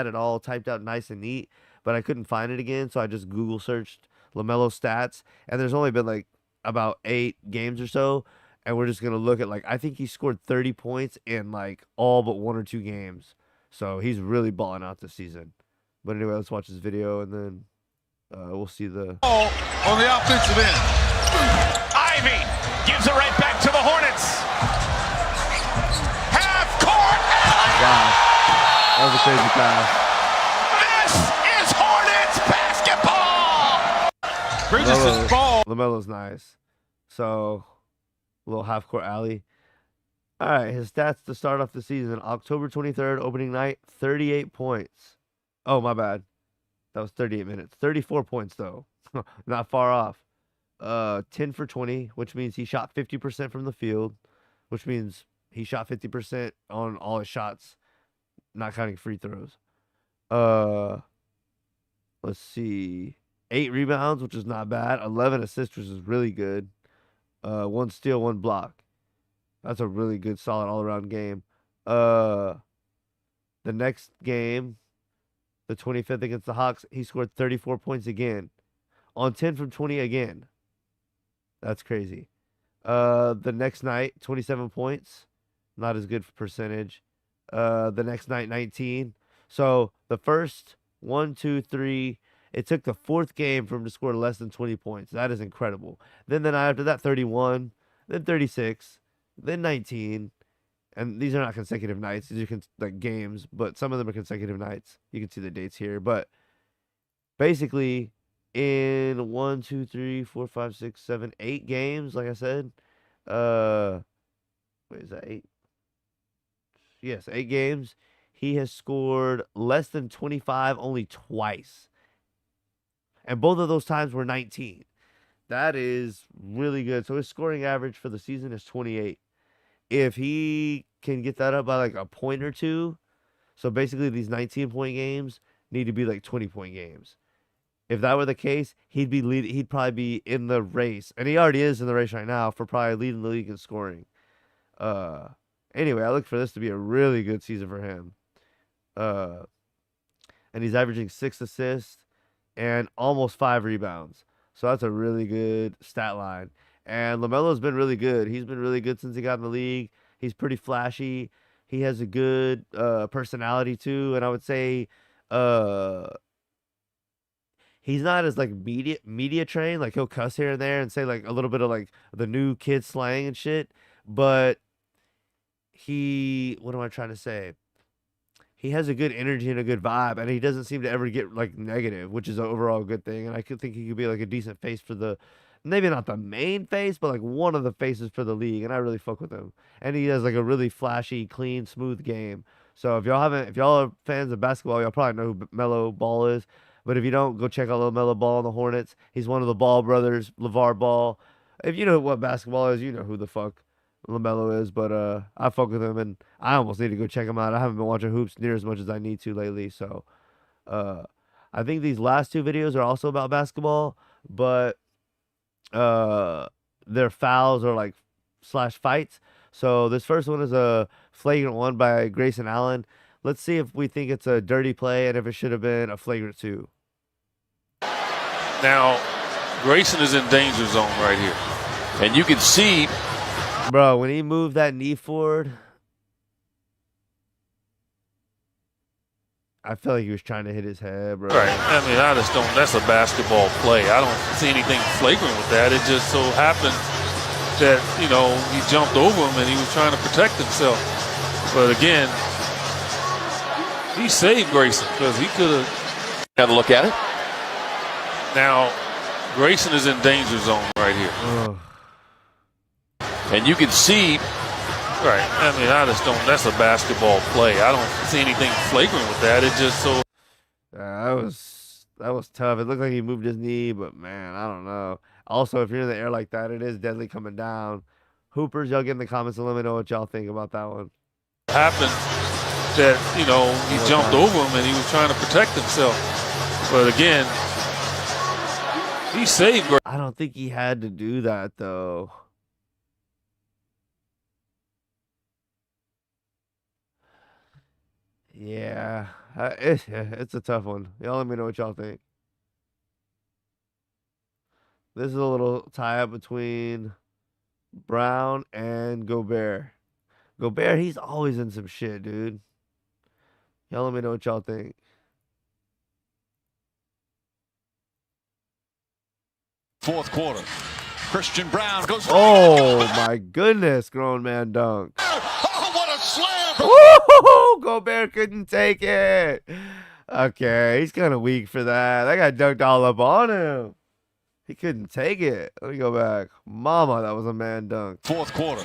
it all typed out nice and neat, but I couldn't find it again, so I just Google searched LaMelo stats, and there's only been like about 8 games or so, and we're just gonna look at I think he scored 30 points in like all but 1 or 2 games, so he's really balling out this season. But anyway, let's watch this video, and then we'll see the on the offensive end. Ivy gives it right back to the Hornets. That was a crazy pass. This is Hornets basketball. Bridges' ball. LaMelo's nice. So, a little half-court alley. All right, his stats to start off the season. October 23rd, opening night, 38 points. Oh, my bad. That was 38 minutes. 34 points, though. Not far off. 10 for 20, which means he shot 50% from the field, which means he shot 50% on all his shots, not counting free throws. Let's see. 8 rebounds, which is not bad. 11 assists, which is really good. 1 steal, 1 block. That's a really good, solid all-around game. The next game, the 25th against the Hawks, he scored 34 points again. On 10 from 20 again. That's crazy. The next night, 27 points. Not as good for percentage. The next night, 19. So the first 1, 2, 3. It took the 4th game for him to score less than 20 points. That is incredible. Then the night after that, 31. Then 36. Then 19. And these are not consecutive nights. These are like games, but some of them are consecutive nights. You can see the dates here. But basically, in 1, 2, 3, 4, 5, 6, 7, 8 games, like I said. Wait, is that 8? Yes, 8 games. He has scored less than 25 only twice. And both of those times were 19. That is really good. So his scoring average for the season is 28. If he can get that up by like a point or two, so basically these 19-point games need to be like 20-point games. If that were the case, he'd probably be in the race, and he already is in the race right now for probably leading the league in scoring. Anyway, I look for this to be a really good season for him. And he's averaging 6 assists and almost 5 rebounds. So that's a really good stat line. And LaMelo's been really good. He's been really good since he got in the league. He's pretty flashy. He has a good personality too, and I would say he's not as like media trained. Like he'll cuss here and there and say like a little bit of like the new kid slang and shit. But what am I trying to say? He has a good energy and a good vibe, and he doesn't seem to ever get like negative, which is an overall good thing. And I could think he could be like a decent face for the, maybe not the main face, but like one of the faces for the league. And I really fuck with him. And he has like a really flashy, clean, smooth game. So if y'all are fans of basketball, y'all probably know who Melo Ball is. But if you don't, go check out little Melo Ball on the Hornets. He's one of the Ball brothers, LeVar Ball. If you know what basketball is, you know who the fuck LaMelo is. But I fuck with him, and I almost need to go check him out. I haven't been watching hoops near as much as I need to lately. So I think these last 2 videos are also about basketball, but their fouls are like / fights. So this first one is a flagrant 1 by Grayson Allen. Let's see if we think it's a dirty play and if it should have been a flagrant 2. Now, Grayson is in danger zone right here. And you can see, bro, when he moved that knee forward, I feel like he was trying to hit his head, bro. right, I mean, I just don't, that's a basketball play. I don't see anything flagrant with that. It just so happened that, you know, he jumped over him and he was trying to protect himself. But again, he saved Grayson because he could have. Have a look at it. Now, Grayson is in danger zone right here. Ugh. And you can see, right, I mean, I just don't, that's a basketball play. I don't see anything flagrant with that. It just so. That was tough. It looked like he moved his knee, but man, I don't know. Also, if you're in the air like that, it is deadly coming down. Hoopers, y'all get in the comments and let me know what y'all think about that one. Happened that, you know, he jumped over him and he was trying to protect himself. But again, he saved Grayson. I don't think he had to do that, though. Yeah, it's a tough one. Y'all let me know what y'all think. This is a little tie-up between Brown and Gobert. Gobert, he's always in some shit, dude. Y'all let me know what y'all think. Fourth quarter. Christian Brown goes. Oh, my goodness, grown man dunk. Oh, what a slam! Woo! Gobert couldn't take it. Okay, he's kind of weak for that. That guy dunked all up on him. He couldn't take it. Let me go back. Mama, that was a man dunk. Fourth quarter.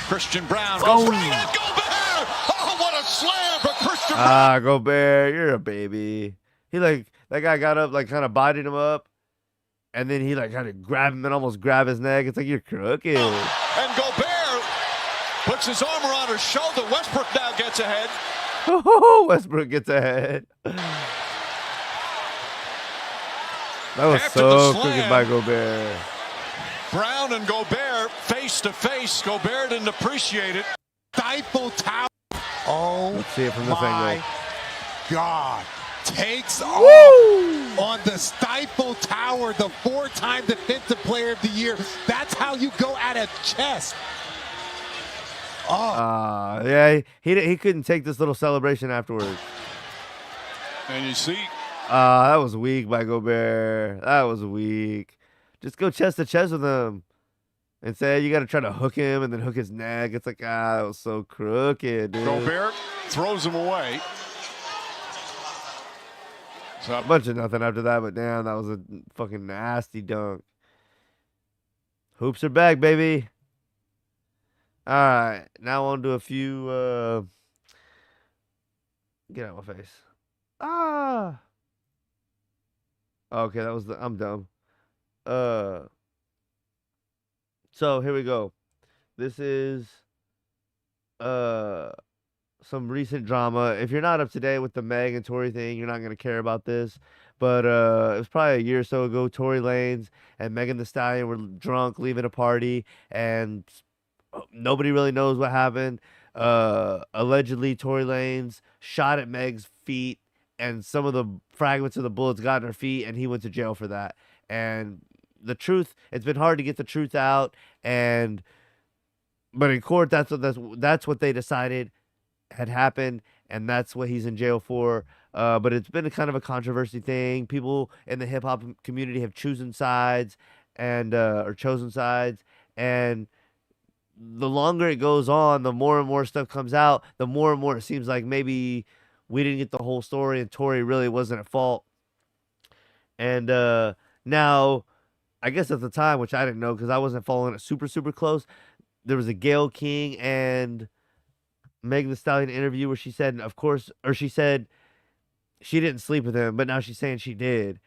Christian Brown goes right at Gobert! Oh, what a slam for Christian Brown! Ah, Gobert, you're a baby. That guy got up, like, kind of bodied him up, and then he, like, kind of grabbed him and almost grabbed his neck. It's like, you're crooked. And Gobert puts his arm around her shoulder. Westbrook now gets ahead. Westbrook gets ahead. That was After so the crooked slam, by Gobert. Brown and Gobert face to face. Gobert didn't appreciate it. Stifle tower. Oh, let's see it from this my angle. God. Takes off on the Stifle Tower, the 4-time Defensive Player of the Year. That's how you go at a chest. Oh. Yeah, he couldn't take this little celebration afterwards. And you see, that was weak by Gobert. That was weak. Just go chest to chest with him. And say you got to try to hook him and then hook his neck. It's like, that was so crooked, dude. Gobert throws him away. So a bunch of nothing after that, but damn, that was a fucking nasty dunk. Hoops are back, baby. All right, now on to a few. Get out of my face. Okay, that was I'm dumb. So here we go. This is some recent drama. If you're not up to date with the Meg and Tory thing, you're not going to care about this. But it was probably a year or so ago. Tory Lanez and Megan Thee Stallion were drunk, leaving a party, and nobody really knows what happened. Allegedly, Tory Lanez shot at Meg's feet, and some of the fragments of the bullets got in her feet, and he went to jail for that. And the truth, it's been hard to get the truth out, but in court, that's what they decided had happened, and that's what he's in jail for. But it's been a kind of a controversy thing. People in the hip hop community have chosen sides, and the longer it goes on, the more and more stuff comes out. The more and more it seems like maybe we didn't get the whole story, and Tory really wasn't at fault. And now, I guess at the time, which I didn't know because I wasn't following it super close, there was a Gayle King and Megan Thee Stallion interview where she said, she said she didn't sleep with him, but now she's saying she did.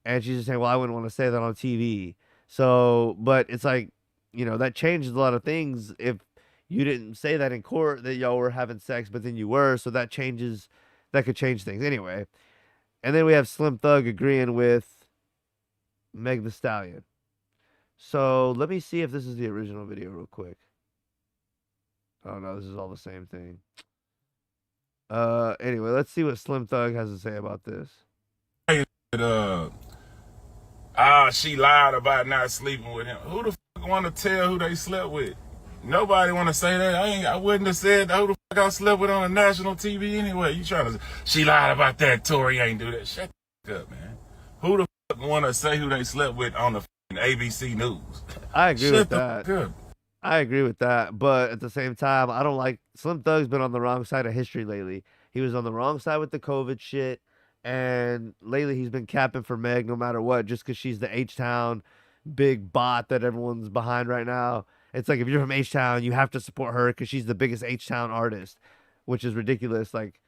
And she's just saying, well, I wouldn't want to say that on TV. So, but it's like, that changes a lot of things if you didn't say that in court that y'all were having sex, but then you were. So that could change things. Anyway. And then we have Slim Thug agreeing with Meg Thee Stallion. So let me see if this is the original video real quick. Oh no, this is all the same thing. Anyway, let's see what Slim Thug has to say about this. She lied about not sleeping with him. Who the fuck want to tell who they slept with? Nobody want to say that. I wouldn't have said who the fuck I slept with on a national TV anyway. You trying to? She lied about that. Tory ain't do that. Shut the fuck up, man. Who the fuck want to say who they slept with on the ABC News? I agree Shut with the that. fuck up. I agree with that, but at the same time, I don't like Slim Thug's been on the wrong side of history lately. He was on the wrong side with the COVID shit, and lately he's been capping for Meg no matter what, just because she's the H-Town big bot that everyone's behind right now. It's like if you're from H-Town, you have to support her because she's the biggest H-Town artist, which is ridiculous. Like,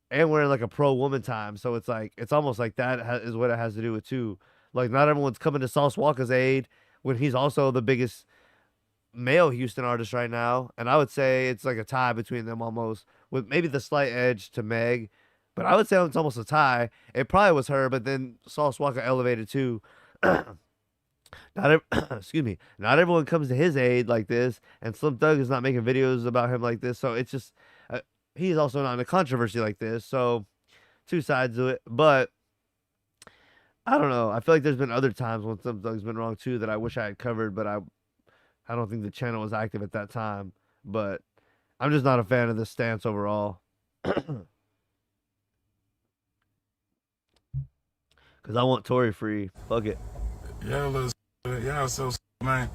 and we're in like a pro-woman time, so it's like it's almost like that is what it has to do with too. Like, not everyone's coming to Sauce Walka's aid when he's also the biggest male Houston artist right now, and I would say it's like a tie between them almost, with maybe the slight edge to Meg, but I would say it's almost a tie. It probably was her, but then Sauce Walka elevated too. Excuse me. Not everyone comes to his aid like this, and Slim Thug is not making videos about him like this, so it's just he's also not in a controversy like this, so two sides to it. But I don't know. I feel like there's been other times when Slim Thug's been wrong too that I wish I had covered, but I don't think the channel was active at that time. But I'm just not a fan of this stance overall. Because I want Tory free. Fuck it. Y'all so man.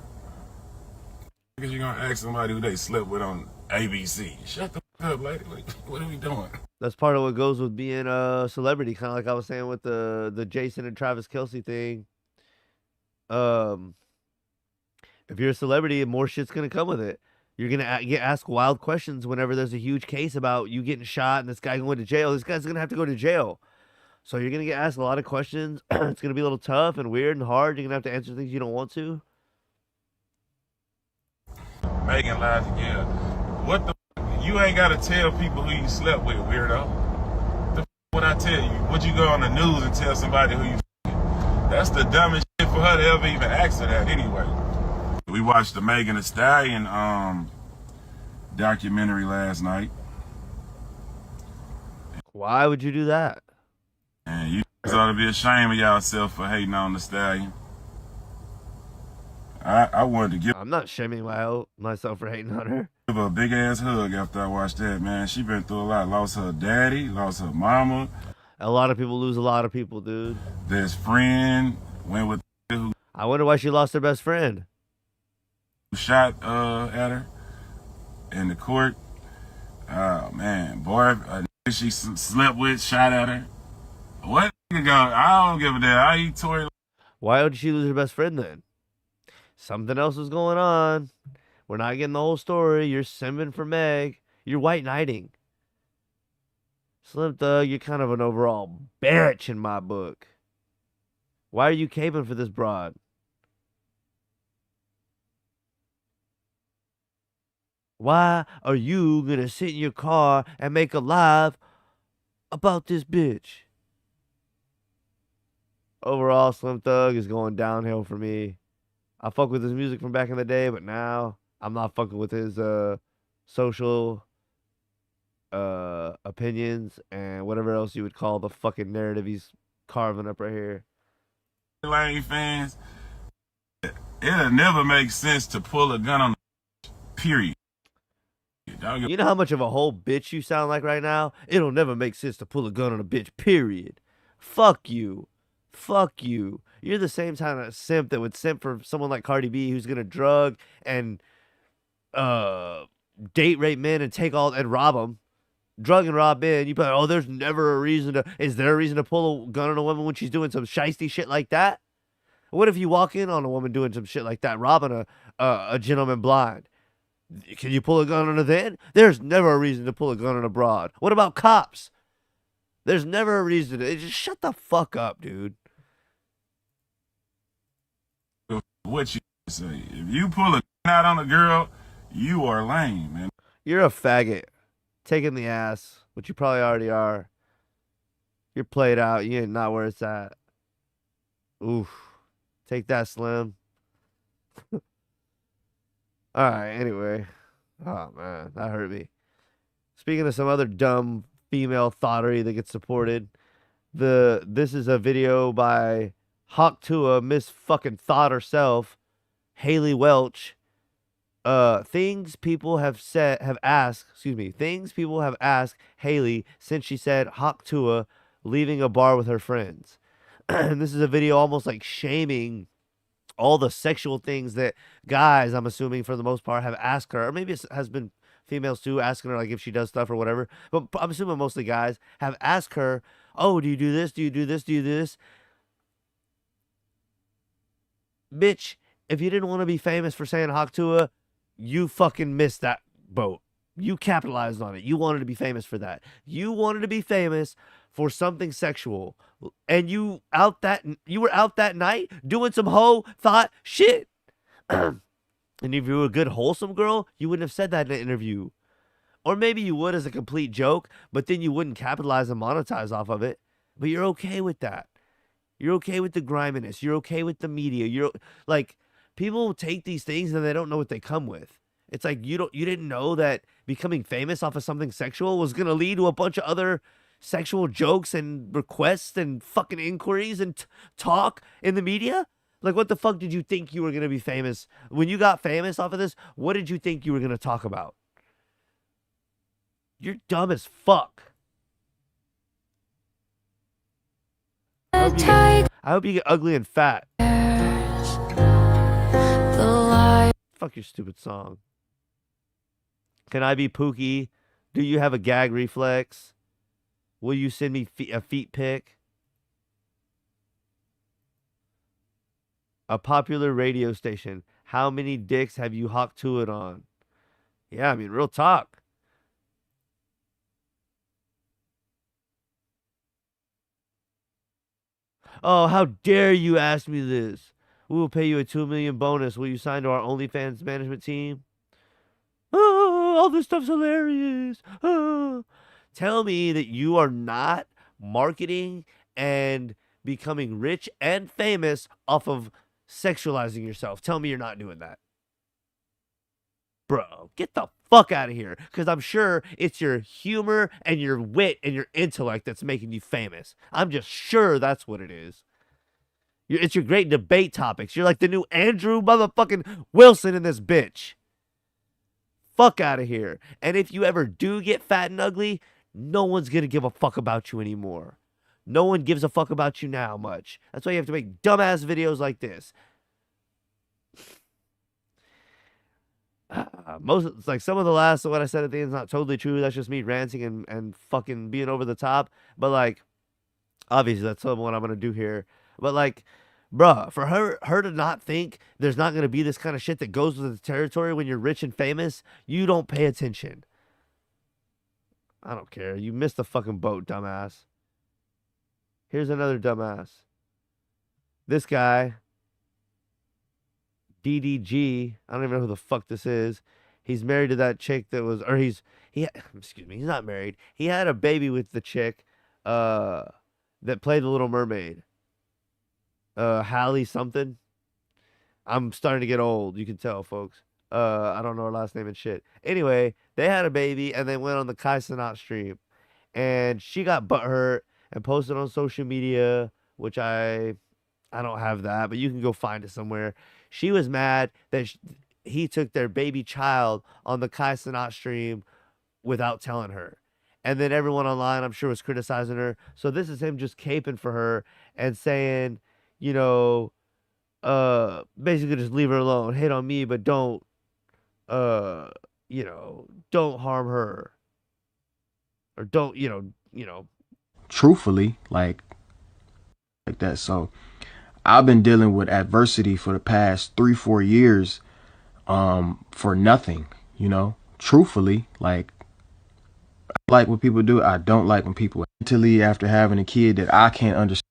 Because you're gonna ask somebody who they slept with on ABC. Shut the fuck up, lady. What are we doing? That's part of what goes with being a celebrity, kind of like I was saying with the Jason and Travis Kelce thing. If you're a celebrity, more shit's gonna come with it. You're gonna get asked wild questions whenever there's a huge case about you getting shot and this guy going to jail. This guy's gonna have to go to jail, so you're gonna get asked a lot of questions. It's gonna be a little tough and weird and hard. You're gonna have to answer things you don't want to. Megan lies again. What the? You ain't gotta tell people who you slept with, weirdo. The what I tell you? Would you go on the news and tell somebody who you? That's the dumbest shit for her to ever even ask her that anyway. We watched the Megan Thee Stallion documentary last night. Why would you do that? And you ought to be ashamed of yourself for hating on the Stallion. I wanted to give. I'm not shaming myself for hating on her. Give her a big ass hug after I watched that, man. She been through a lot. Lost her daddy, lost her mama. A lot of people lose a lot of people, dude. Best friend went with who I wonder why she lost her best friend. shot at her in the court. Oh man, boy, she slept with, shot at her. What? I don't give a damn. I eat Tory. Why would she lose her best friend then? Something else was going on. We're not getting the whole story. You're simming for Meg. You're white knighting. Slim Thug, you're kind of an overall bitch in my book. Why are you caping for this broad? Why are you going to sit in your car and make a live about this bitch? Overall, Slim Thug is going downhill for me. I fuck with his music from back in the day, but now I'm not fucking with his social opinions and whatever else you would call the fucking narrative he's carving up right here. Lane fans, it'll never make sense to pull a gun on the period. You know how much of a whole bitch you sound like right now? It'll never make sense to pull a gun on a bitch, period. Fuck you. Fuck you. You're the same kind of simp that would simp for someone like Cardi B who's gonna drug and date rape men and take all and rob them. Drug and rob men. You put, oh, there's never a reason to. Is there a reason to pull a gun on a woman when she's doing some shiesty shit like that? What if you walk in on a woman doing some shit like that, robbing a gentleman blind? Can you pull a gun on her then? There's never a reason to pull a gun on a broad. What about cops? There's never a reason to. Just shut the fuck up, dude. What you say? If you pull a gun out on a girl, you are lame, man. You're a faggot. Taking the ass, which you probably already are. You're played out. You ain't not where it's at. Oof. Take that, Slim. All right, anyway. Oh, man, that hurt me. Speaking of some other dumb female thottery that gets supported, this is a video by Hawk Tua, Miss fucking Thought herself, Hailey Welch. Things people have asked Hailey since she said Hawk Tua leaving a bar with her friends. And this is a video almost like shaming all the sexual things that guys, I'm assuming for the most part, have asked her, or maybe it has been females too, asking her like if she does stuff or whatever. But I'm assuming mostly guys have asked her, oh, do you do this? Do you do this? Do you do this? Bitch, if you didn't want to be famous for saying Hawk Tua, you fucking missed that boat. You capitalized on it. You wanted to be famous for that. You wanted to be famous for something sexual. And you were out that night doing some hoe thought shit. And if you were a good wholesome girl, you wouldn't have said that in an interview. Or maybe you would as a complete joke, but then you wouldn't capitalize and monetize off of it. But you're okay with that. You're okay with the griminess. You're okay with the media. You're like, people take these things and they don't know what they come with. It's like you didn't know that becoming famous off of something sexual was gonna lead to a bunch of other sexual jokes and requests and fucking inquiries and talk in the media. Like, what the fuck did you think you were gonna be famous when you got famous off of this? What did you think you were gonna talk about? You're dumb as fuck. I hope you get ugly and fat. Fuck your stupid song. Can I be Pookie? Do you have a gag reflex? Will you send me a feet pic? A popular radio station. How many dicks have you hawked to it on? Yeah, I mean, real talk. Oh, how dare you ask me this? We will pay you a $2 million bonus. Will you sign to our OnlyFans management team? Oh, all this stuff's hilarious. Oh. Tell me that you are not marketing and becoming rich and famous off of sexualizing yourself. Tell me you're not doing that. Bro, get the fuck out of here. Because I'm sure it's your humor and your wit and your intellect that's making you famous. I'm just sure that's what it is. It's your great debate topics. You're like the new Andrew motherfucking Wilson in this bitch. Fuck out of here. And if you ever do get fat and ugly, no one's going to give a fuck about you anymore. No one gives a fuck about you now much. That's why you have to make dumbass videos like this. It's like some of the last of what I said at the end is not totally true. That's just me ranting and fucking being over the top. But like, obviously that's some of what I'm going to do here. But like, bruh, for her to not think there's not going to be this kind of shit that goes with the territory when you're rich and famous, you don't pay attention. I don't care. You missed the fucking boat, dumbass. Here's another dumbass. This guy, DDG, I don't even know who the fuck this is. He's married to that chick that was, or he's not married. He had a baby with the chick that played the Little Mermaid. Hailey something. I'm starting to get old. You can tell, folks. I don't know her last name and shit. Anyway, they had a baby and they went on the Kai Cenat stream. And she got butthurt and posted on social media, which I don't have that, but you can go find it somewhere. She was mad that he took their baby child on the Kai Cenat stream without telling her. And then everyone online, I'm sure, was criticizing her. So this is him just caping for her and saying, you know, basically just leave her alone. Hate on me, but don't, you know, don't harm her. Or don't, you know. Truthfully, like that. So I've been dealing with adversity for the past 3-4 years, for nothing, you know. Truthfully, like, I like what people do. I don't like when people mentally after having a kid that I can't understand.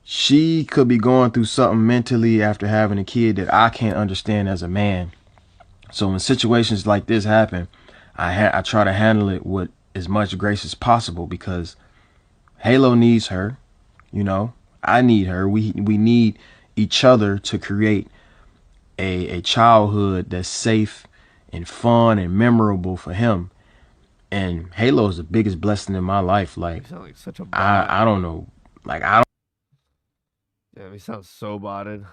She could be going through something mentally after having a kid that I can't understand as a man. So when situations like this happen, I try to handle it with as much grace as possible, because Halo needs her, you know. I need her. We need each other to create a childhood that's safe and fun and memorable for him. And Halo is the biggest blessing in my life. Like, You sound like such a I don't know. Like, I don't. Yeah, he sounds so botted.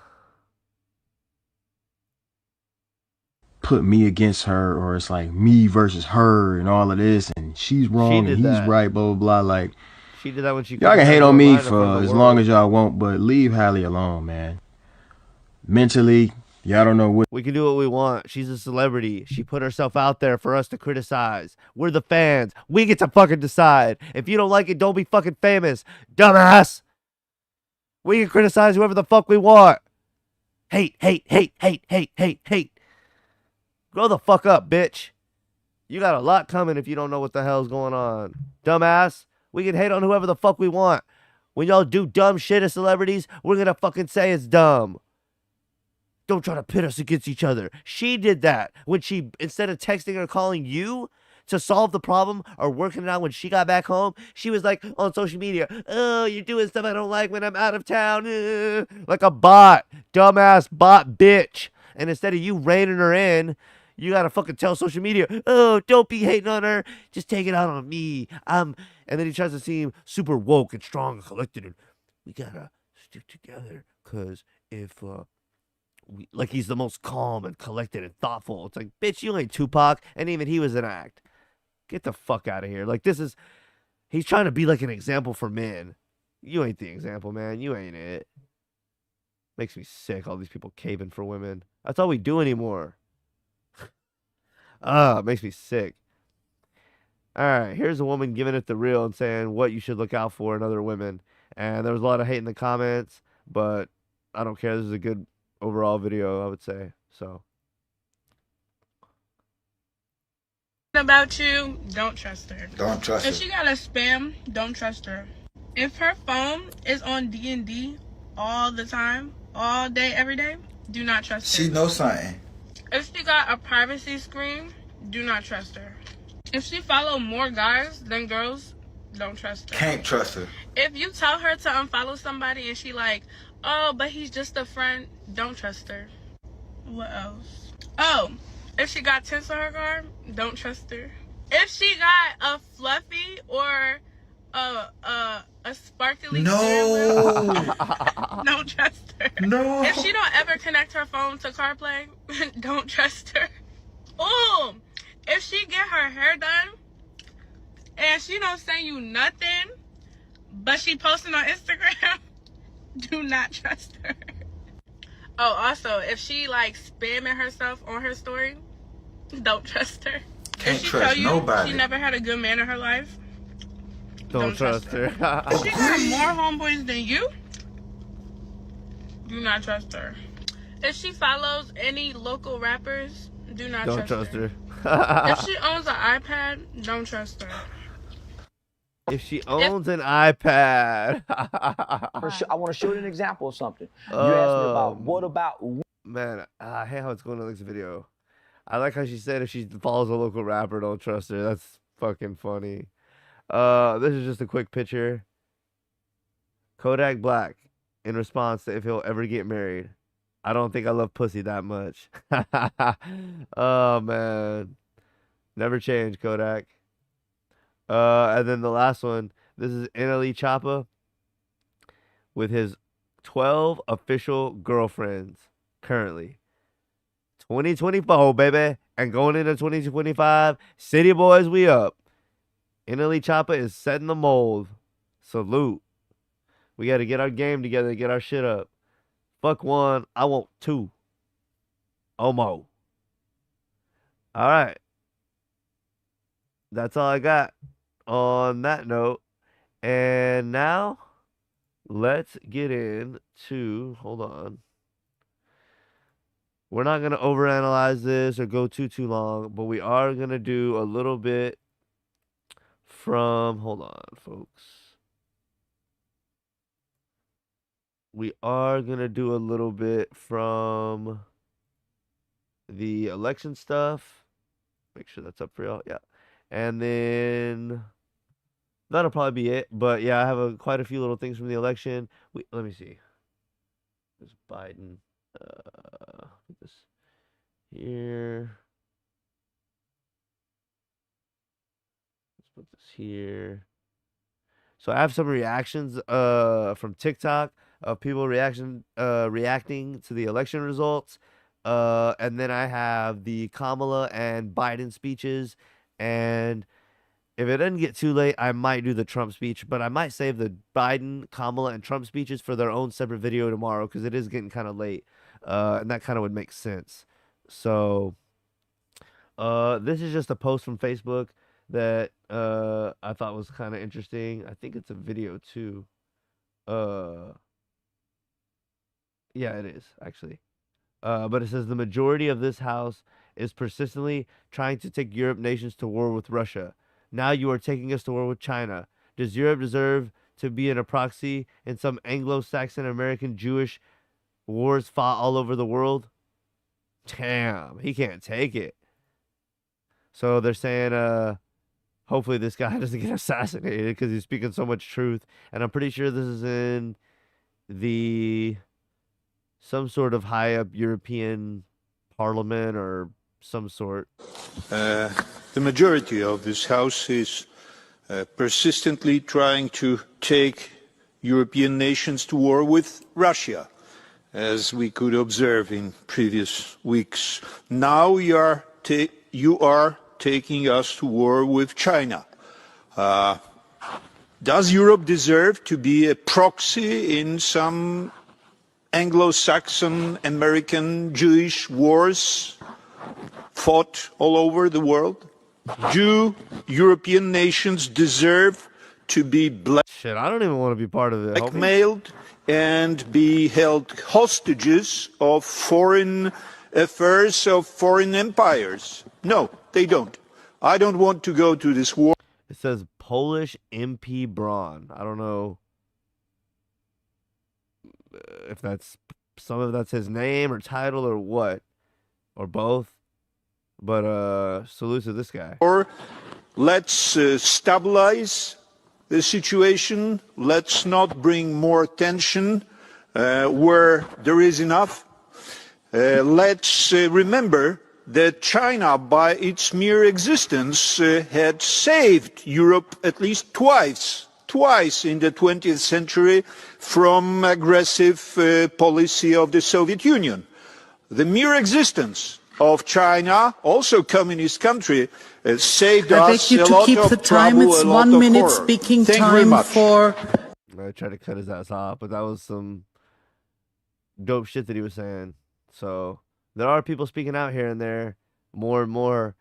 Put me against her, or it's like me versus her and all of this, and she's wrong and he's right, blah blah blah. Like, She did that when she y'all can hate on me for as long as as y'all want, but leave Hailey alone, man. Mentally, y'all don't know what. we can do what we want. She's a celebrity. She put herself out there for us to criticize. We're the fans. We get to fucking decide. If you don't like it, don't be fucking famous, dumbass. We can criticize whoever the fuck we want. Hate, hate, hate, hate, hate, hate, hate. Grow the fuck up, bitch. You got a lot coming if you don't know what the hell's going on. Dumbass. We can hate on whoever the fuck we want. When y'all do dumb shit as celebrities, we're gonna fucking say it's dumb. Don't try to pit us against each other. She did that when she, instead of texting or calling you to solve the problem or working it out when she got back home, she was like on social media, oh, you're doing stuff I don't like when I'm out of town. Like a bot. Dumbass bot bitch. And instead of you reining her in, you gotta fucking tell social media, oh, don't be hating on her. Just take it out on me. And then he tries to seem super woke and strong and collected. And we gotta stick together. Because if, like he's the most calm and collected and thoughtful. It's like, bitch, you ain't Tupac. And even he was an act. Get the fuck out of here. Like, he's trying to be like an example for men. You ain't the example, man. You ain't it. Makes me sick, all these people caving for women. That's all we do anymore. It makes me sick. All right, here's a woman giving it the real and saying what you should look out for in other women. And there was a lot of hate in the comments, but I don't care. This is a good overall video, I would say. So. About you, don't trust her. Don't trust her. If she got a spam, don't trust her. If her phone is on D&D all the time, all day, every day, do not trust her. She knows something. If she got a privacy screen, do not trust her. If she follow more guys than girls, don't trust her. Can't trust her. If you tell her to unfollow somebody and she like, oh, but he's just a friend, don't trust her. What else? Oh, if she got tints on her car, don't trust her. If she got a fluffy or a sparkly steering wheel, don't trust her. No. If she don't ever connect her phone to CarPlay, don't trust her. Oh, if she get her hair done and she don't send you nothing, but she posting on Instagram, do not trust her. Oh, also, if she like spamming herself on her story, don't trust her. Can't if she trust tell you nobody. she never had a good man in her life, Don't trust her. if she got more homeboys than you, do not trust her. If she follows any local rappers, do not Don't trust her. If she owns an iPad, don't trust her. If she owns an iPad. I want to show you an example of something. You asked me about what about. Man, I hate how it's going in this video. I like how she said if she follows a local rapper, don't trust her. That's fucking funny. This is just a quick picture. Kodak Black in response to if he'll ever get married. I don't think I love pussy that much. Oh, man. Never change, Kodak. And then the last one. This is NLE Choppa with his 12 official girlfriends currently. 2024, baby. And going into 2025, City Boys, we up. NLE Choppa is setting the mold. Salute. We got to get our game together, get our shit up. Fuck one, I want two. Omo. All right. That's all I got on that note. And now, let's get into, hold on. We're not going to overanalyze this or go too long, but we are going to do a little bit from, hold on, folks. We are going to do a little bit from the election stuff. Make sure that's up for y'all. Yeah. And then that'll probably be it. But yeah, I have quite a few little things from the election. Let me see. There's Biden. Put this here. Let's put this here. So I have some reactions from TikTok of people reacting to the election results. And then I have the Kamala and Biden speeches. And if it doesn't get too late, I might do the Trump speech. But I might save the Biden, Kamala, and Trump speeches for their own separate video tomorrow because it is getting kind of late. And that kind of would make sense. So this is just a post from Facebook that I thought was kind of interesting. I think it's a video too. Yeah, it is actually. But it says the majority of this house is persistently trying to take Europe nations to war with Russia. Now you are taking us to war with China. Does Europe deserve to be in a proxy in some Anglo-Saxon American Jewish wars fought all over the world? Damn, he can't take it. So they're saying, hopefully this guy doesn't get assassinated because he's speaking so much truth. And I'm pretty sure this is in some sort of high up European parliament or some sort. The majority of this House is persistently trying to take European nations to war with Russia, as we could observe in previous weeks. Now you are taking us to war with China. Does Europe deserve to be a proxy in some Anglo-Saxon American Jewish wars? fought all over the world? Do European nations deserve to be Shit, I don't even want to be part of it. blackmailed and be held hostages of foreign affairs of foreign empires? No, they don't. I don't want to go to this war. It says Polish MP Braun. I don't know if that's some of that's his name or title or what, or both. But salute to this guy. Or let's stabilize the situation. Let's not bring more tension where there is enough. Let's remember that China, by its mere existence, had saved Europe at least twice in the 20th century from aggressive policy of the Soviet Union. The mere existence of China, also communist country, saved us a lot of trouble, a lot of horror. Thank you very much. I tried to cut his ass off, but that was some dope shit that he was saying. So there are people speaking out here and there, more and more,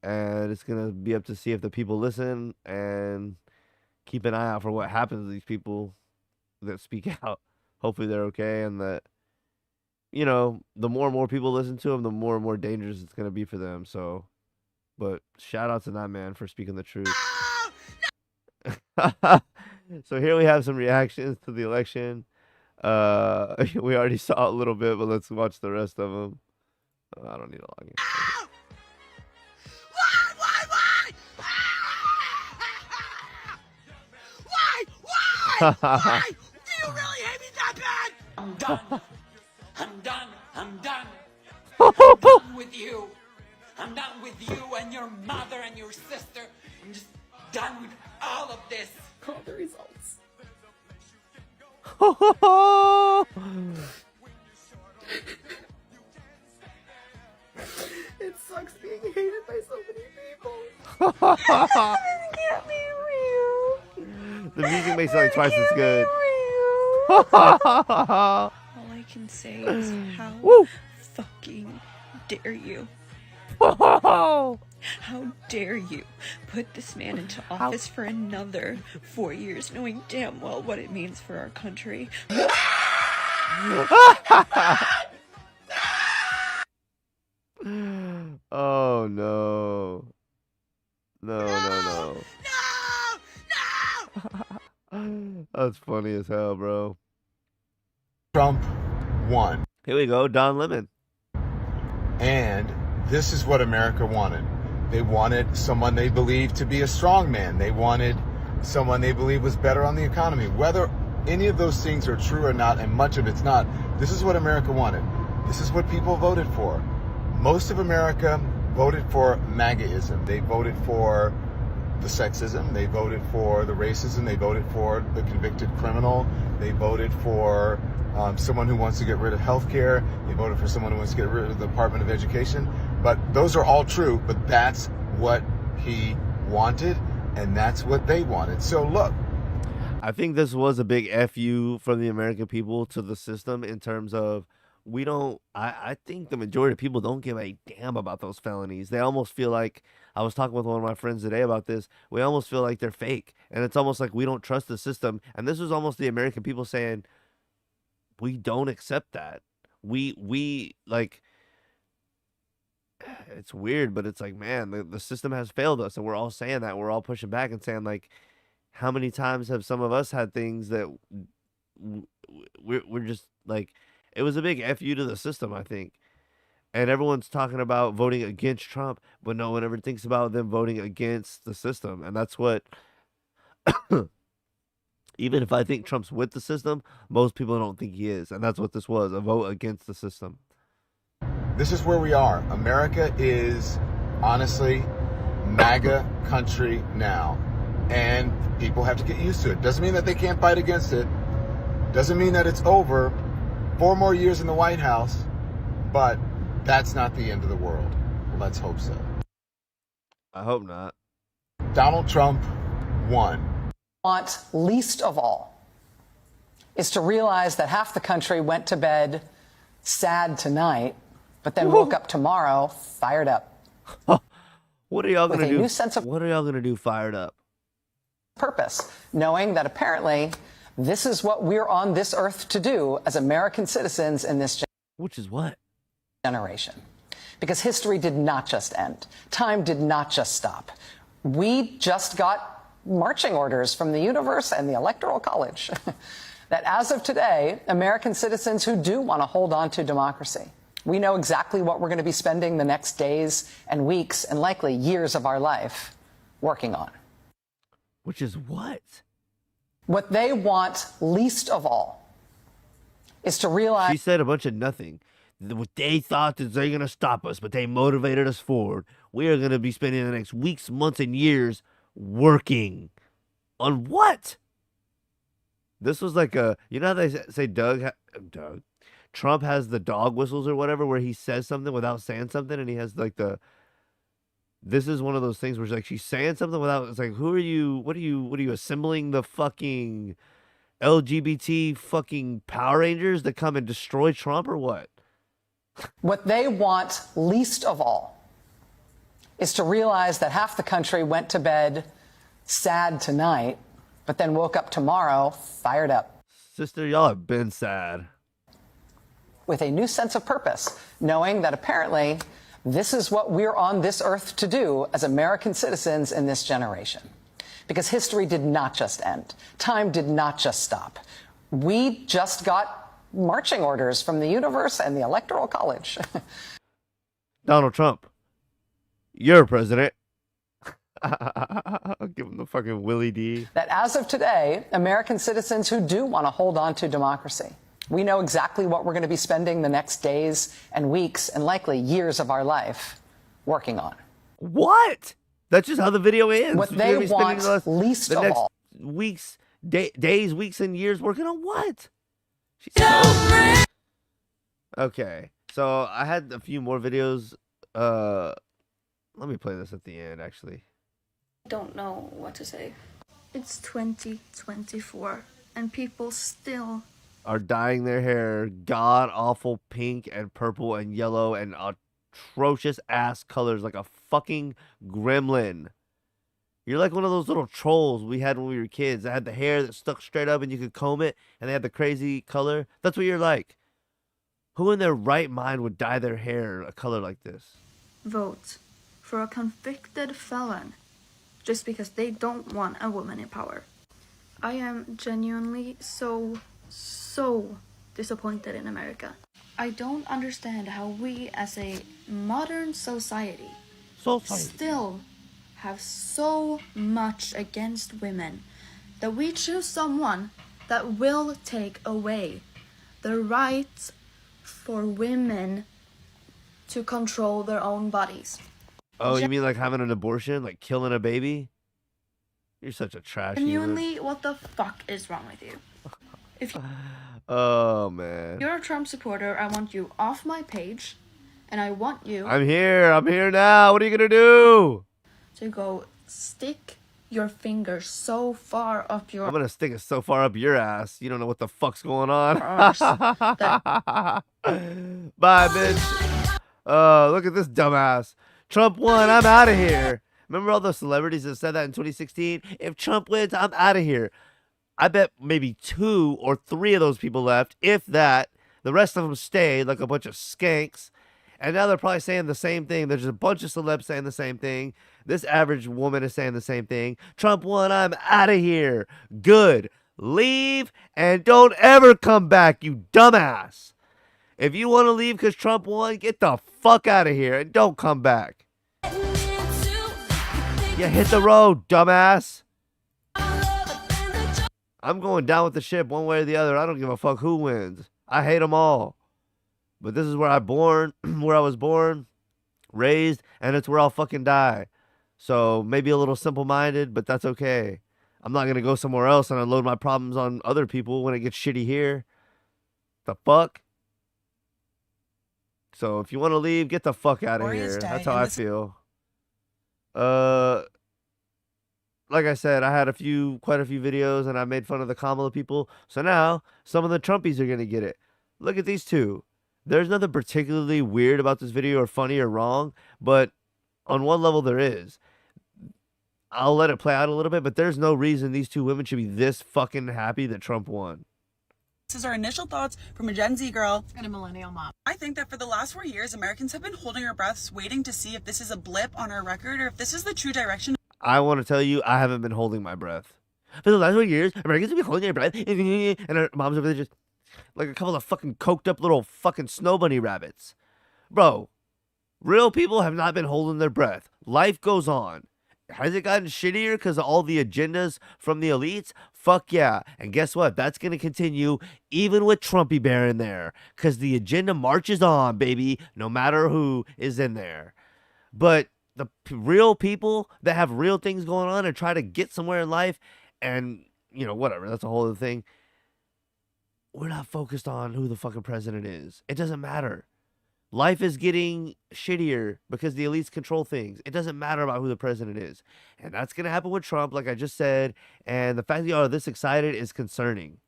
and it's gonna be up to see if the people listen and keep an eye out for what happens to these people that speak out. Hopefully they're okay, and that, you know, the more and more people listen to them, the more and more dangerous it's gonna be for them. So, but shout out to that man for speaking the truth. So here we have some reactions to the election. We already saw a little bit, but let's watch the rest of them. I don't need to log in. Why? Do you really hate me that bad? I'm done. I'm done. I'm done. I'm done with you. I'm done with you and your mother and your sister. I'm just done with all of this. Call the results. It sucks being hated by so many people. It can't be real. The music makes it like twice as good. All I can say is how fucking dare you? How dare you put this man into office for another 4 years, knowing damn well what it means for our country. Oh no. No. That's funny as hell, bro. Trump won. Here we go, Don Lemon. And this is what America wanted. They wanted someone they believed to be a strong man. They wanted someone they believed was better on the economy. Whether any of those things are true or not, and much of it's not, this is what America wanted. This is what people voted for. Most of America voted for MAGAism. They voted for the sexism. They voted for the racism. They voted for the convicted criminal. They voted for someone who wants to get rid of health care. They voted for someone who wants to get rid of the Department of Education. But those are all true, but that's what he wanted, and that's what they wanted. So look. I think this was a big FU from the American people to the system in terms of I think the majority of people don't give a damn about those felonies. They almost feel like, I was talking with one of my friends today about this, we almost feel like they're fake. And it's almost like we don't trust the system. And this was almost the American people saying, we don't accept that. We like, it's weird, but it's like, man, the system has failed us. And we're all saying that. We're all pushing back and saying, like, how many times have some of us had things that we're just like, it was a big FU to the system, I think. And everyone's talking about voting against Trump, but no one ever thinks about them voting against the system. And that's what, even if I think Trump's with the system, most people don't think he is. And that's what this was, a vote against the system. This is where we are. America is, honestly, MAGA country now. And people have to get used to it. Doesn't mean that they can't fight against it. Doesn't mean that it's over. 4 more years in the White House, but that's not the end of the world. Let's hope so. I hope not. Donald Trump won. Want least of all is to realize that half the country went to bed sad tonight, but then woke up tomorrow fired up. What are y'all With gonna a do? new sense of What are y'all gonna do? Fired up. purpose, knowing that apparently this is what we're on this earth to do as American citizens in this Which is what? generation. Because history did not just end. Time did not just stop. We just got marching orders from the universe and the Electoral College that as of today, American citizens who do want to hold on to democracy, we know exactly what we're going to be spending the next days and weeks and likely years of our life working on. Which is what? What they want least of all is to realize. She said a bunch of nothing. What they thought that they're gonna stop us, but they motivated us forward. We are gonna be spending the next weeks, months, and years working on what? This was like a, you know how they say Trump has the dog whistles or whatever, where he says something without saying something, and he has like the. This is one of those things where it's like she's saying something without. It's like, who are you? What are you assembling the fucking LGBT fucking Power Rangers to come and destroy Trump or what? What they want least of all is to realize that half the country went to bed sad tonight, but then woke up tomorrow fired up. Sister, y'all have been sad. With a new sense of purpose, knowing that apparently this is what we're on this earth to do as American citizens in this generation. Because history did not just end. Time did not just stop. We just got marching orders from the universe and the Electoral College. Donald Trump, you're president. I'll give him the fucking Willie D. That as of today, American citizens who do want to hold on to democracy, we know exactly what we're going to be spending the next days and weeks and likely years of our life working on. What? That's just how the video ends. What You're they gonna be spending want least the of next all. Weeks, days, weeks, and years working on what? Okay, so I had a few more videos. Let me play this at the end, actually. Don't know what to say. It's 2024 and people still Are dyeing their hair god awful pink and purple and yellow and atrocious ass colors like a fucking gremlin. You're like one of those little trolls we had when we were kids that had the hair that stuck straight up and you could comb it and they had the crazy color. That's what you're like. Who in their right mind would dye their hair a color like this? vote for a convicted felon just because they don't want a woman in power. I am genuinely so disappointed in America. I don't understand how we as a modern society still have so much against women that we choose someone that will take away the right for women to control their own bodies. Oh, you mean like having an abortion? Like killing a baby? You're such a trash human. Genuinely, what the fuck is wrong with you? If Oh, man. you're a Trump supporter, I want you off my page, and I want you I'm here now. What are you going to do? to go stick your finger so far up your I'm going to stick it so far up your ass. You don't know what the fuck's going on. arse Bye, bitch. Look at this dumbass. Trump won. I'm out of here. Remember all those celebrities that said that in 2016? If Trump wins, I'm out of here. I bet maybe 2 or 3 of those people left, if that. The rest of them stayed like a bunch of skanks. And now they're probably saying the same thing. There's just a bunch of celebs saying the same thing. This average woman is saying the same thing. Trump won. I'm out of here. Good. Leave and don't ever come back, you dumbass. If you want to leave because Trump won, get the fuck out of here and don't come back. Yeah, hit the road, dumbass. I'm going down with the ship one way or the other. I don't give a fuck who wins. I hate them all. But this is where I was born, raised, and it's where I'll fucking die. So maybe a little simple-minded, but that's okay. I'm not going to go somewhere else and unload my problems on other people when it gets shitty here. The fuck? So if you want to leave, get the fuck out of here. That's how I feel. Like I said, I had quite a few videos, and I made fun of the Kamala people. So now some of the Trumpies are going to get it. Look at these two. There's nothing particularly weird about this video or funny or wrong, but On one level, there is. I'll let it play out a little bit, but there's no reason these two women should be this fucking happy that Trump won. This is our initial thoughts from a Gen Z girl and a millennial mom. I think that for the last 4 years, Americans have been holding our breaths, waiting to see if this is a blip on our record or if this is the true direction. I want to tell you, I haven't been holding my breath. For the last 4 years, Americans have been holding their breath, and our moms over there just like a couple of fucking coked up little fucking snow bunny rabbits. Bro, real people have not been holding their breath. Life goes on. Has it gotten shittier because of all the agendas from the elites? Fuck yeah. And guess what? That's going to continue even with Trumpy Bear in there because the agenda marches on, baby, no matter who is in there. But the real people that have real things going on and try to get somewhere in life and, you know, whatever, that's a whole other thing. We're not focused on who the fucking president is. It doesn't matter. Life is getting shittier because the elites control things. It doesn't matter about who the president is. And that's going to happen with Trump, like I just said. And the fact that y'all are this excited is concerning.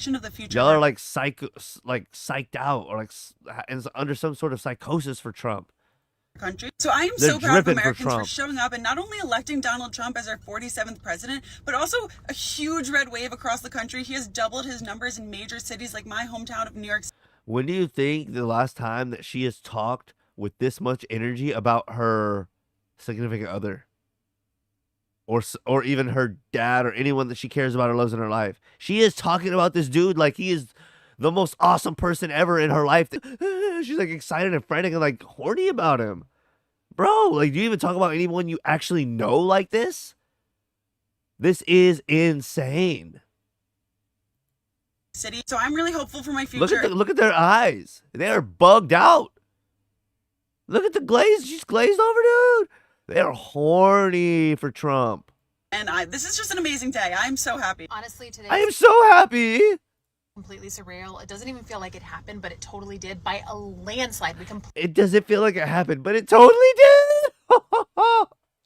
Of the future. Y'all are like psyched out or like under some sort of psychosis for Trump. Country. So I am They're so proud of dripping for Americans for Trump. showing up and not only electing Donald Trump as our 47th president, but also a huge red wave across the country. He has doubled his numbers in major cities like my hometown of New York City. When do you think the last time that she has talked with this much energy about her significant other? Or even her dad or anyone that she cares about or loves in her life? She is talking about this dude like he is the most awesome person ever in her life. She's like excited and frantic and like horny about him. Bro, like do you even talk about anyone you actually know like this? This is insane. City. So I'm really hopeful for my future. Look at their eyes. They are bugged out. Look at the glaze. She's glazed over, dude. They are horny for Trump. And this is just an amazing day. I'm so happy. Honestly, today I am so happy. Completely surreal. It doesn't even feel like it happened, but it totally did by a landslide. It doesn't feel like it happened, but it totally did.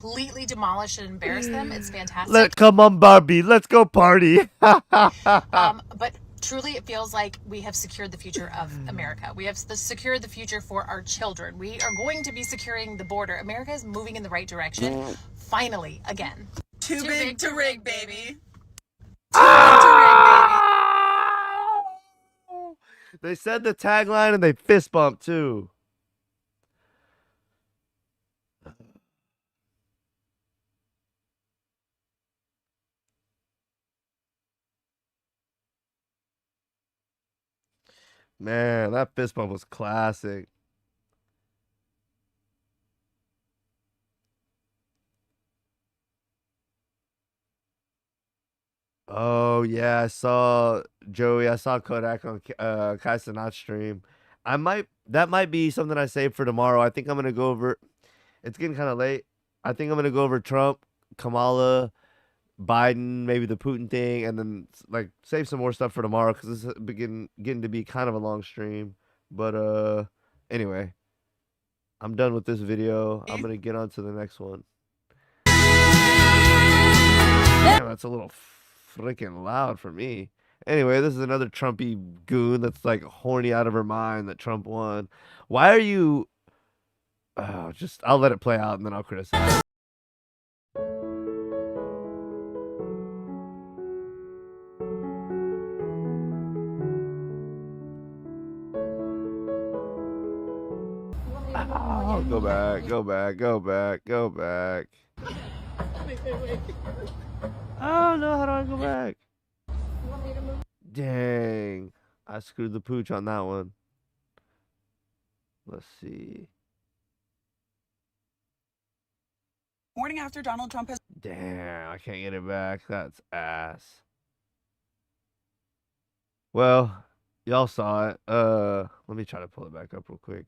Completely demolished and embarrassed them. It's fantastic. Come on, Barbie. Let's go party. But truly, it feels like we have secured the future of America. We have secured the future for our children. We are going to be securing the border. America is moving in the right direction. Finally, again. Too big to rig, baby. They said the tagline and they fist bumped too. Man, that fist bump was classic. Oh yeah, I saw Joey. I saw Kodak on Kai Cenat's stream. That might be something I saved for tomorrow. I think I'm gonna go over. It's getting kind of late. I think I'm gonna go over Trump, Kamala, Biden, maybe the Putin thing, and then like save some more stuff for tomorrow because this is getting to be kind of a long stream. But anyway, I'm done with this video. I'm gonna get on to the next one. Damn, that's a little freaking loud for me. Anyway, this is another Trumpy goon that's like horny out of her mind that Trump won. Why are you? Oh, I'll let it play out and then I'll criticize. Oh, go back, go back, go back, go back. Wait. Oh no, how do I go back? Dang, I screwed the pooch on that one. Let's see. Morning after Donald Trump has. Damn, I can't get it back. That's ass. Well, y'all saw it. Let me try to pull it back up real quick.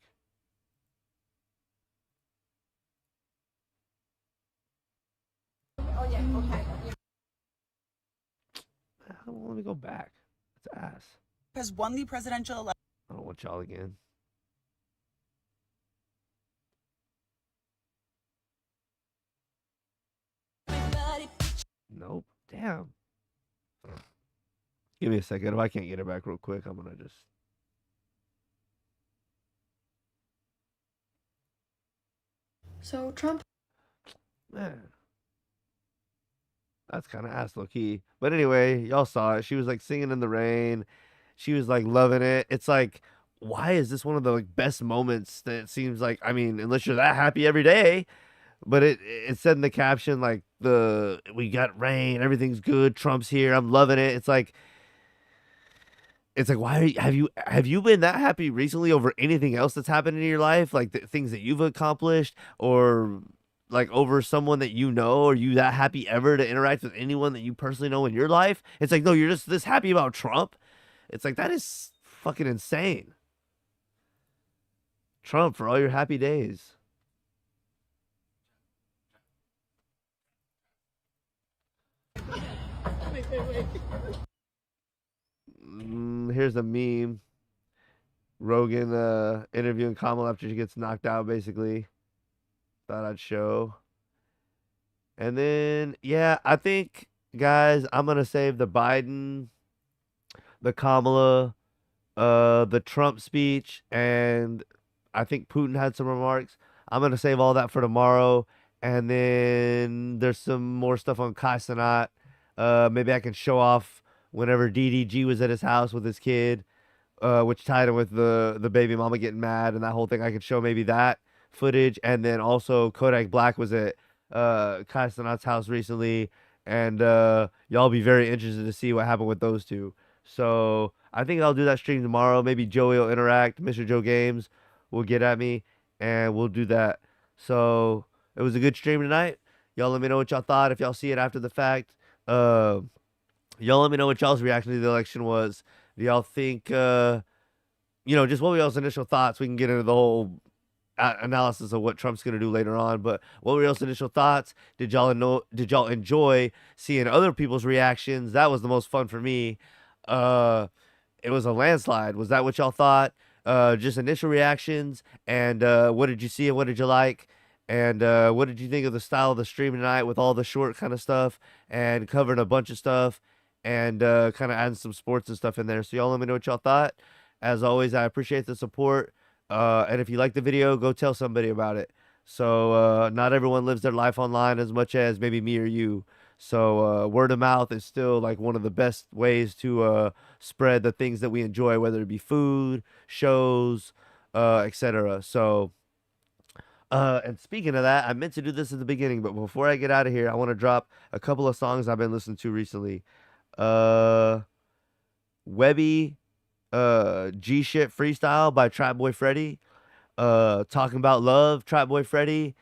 Oh, yeah, okay. Let me go back. It's ass. Has won the presidential election. I don't want y'all again. Nope. Damn. Give me a second. If I can't get it back real quick, I'm gonna just. So Trump. Man, that's kind of ass low key. But anyway, y'all saw it. She was like singing in the rain. She was like loving it. It's like, why is this one of the like best moments that it seems like? I mean, unless you're that happy every day. But it said in the caption like we got rain, everything's good, Trump's here, I'm loving it. It's like why have you been that happy recently over anything else that's happened in your life, like the things that you've accomplished, or like over someone that you know? Are you that happy ever to interact with anyone that you personally know in your life? It's like, no, you're just this happy about Trump. It's like, that is fucking insane. Trump for all your happy days. Here's a meme. Rogan interviewing Kamala after she gets knocked out, basically. Thought I'd show. And then, yeah, I think, guys, I'm going to save the Biden, the Kamala, the Trump speech, and I think Putin had some remarks. I'm going to save all that for tomorrow. And then there's some more stuff on Kai Cenat. Maybe I can show off whenever DDG was at his house with his kid, which tied in with the baby mama getting mad and that whole thing. I could show maybe that footage. And then also Kodak Black was at Kai Cenat's house recently, and y'all be very interested to see what happened with those two. So I think I'll do that stream tomorrow. Maybe Joey will interact. Mr. Joe Games will get at me, and we'll do that. So it was a good stream tonight. Y'all let me know what y'all thought if y'all see it after the fact. Y'all let me know what y'all's reaction to the election was. Do y'all think, just what were y'all's initial thoughts? We can get into the whole analysis of what Trump's going to do later on, but what were y'all's initial thoughts? Did y'all enjoy seeing other people's reactions? That was the most fun for me. It was a landslide. Was that what y'all thought? Just initial reactions, and what did you see and what did you like? And what did you think of the style of the stream tonight with all the short kind of stuff and covering a bunch of stuff and kind of adding some sports and stuff in there? So y'all let me know what y'all thought. As always, I appreciate the support. And if you like the video, go tell somebody about it. So not everyone lives their life online as much as maybe me or you. So word of mouth is still like one of the best ways to spread the things that we enjoy, whether it be food, shows, etc. So and speaking of that, I meant to do this at the beginning, but before I get out of here, I want to drop a couple of songs I've been listening to recently. Webby, G Shit Freestyle by Trap Boy Freddy, Talking About Love, Trap Boy Freddy,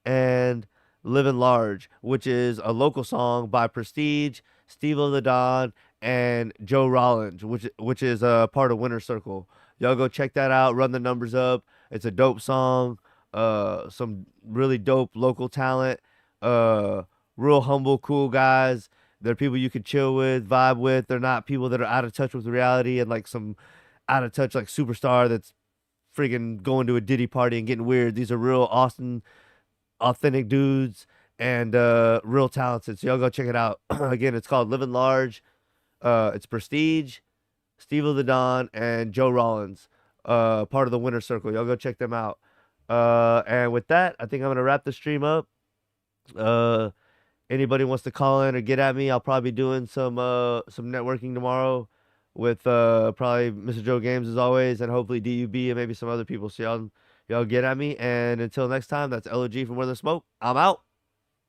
and Living Large, which is a local song by Prestige, Steve O the Don, and Joe Rollins, which is a part of Winter Circle. Y'all go check that out, run the numbers up. It's a dope song. Some really dope local talent, real humble, cool guys. They're people you could chill with, vibe with. They're not people that are out of touch with reality and like some out of touch like superstar that's freaking going to a Diddy party and getting weird. These are real Austin, authentic dudes and real talented. So y'all go check it out. Again, it's called Living Large. It's Prestige, Steve O the Don, and Joe Rollins, part of the Winter Circle. Y'all go check them out. And with that, I think I'm gonna wrap the stream up. Anybody wants to call in or get at me, I'll probably be doing some networking tomorrow with probably Mr. Joe Games as always, and hopefully DUB and maybe some other people. So y'all get at me. And until next time, that's LOG from Where There's Smoke. I'm out.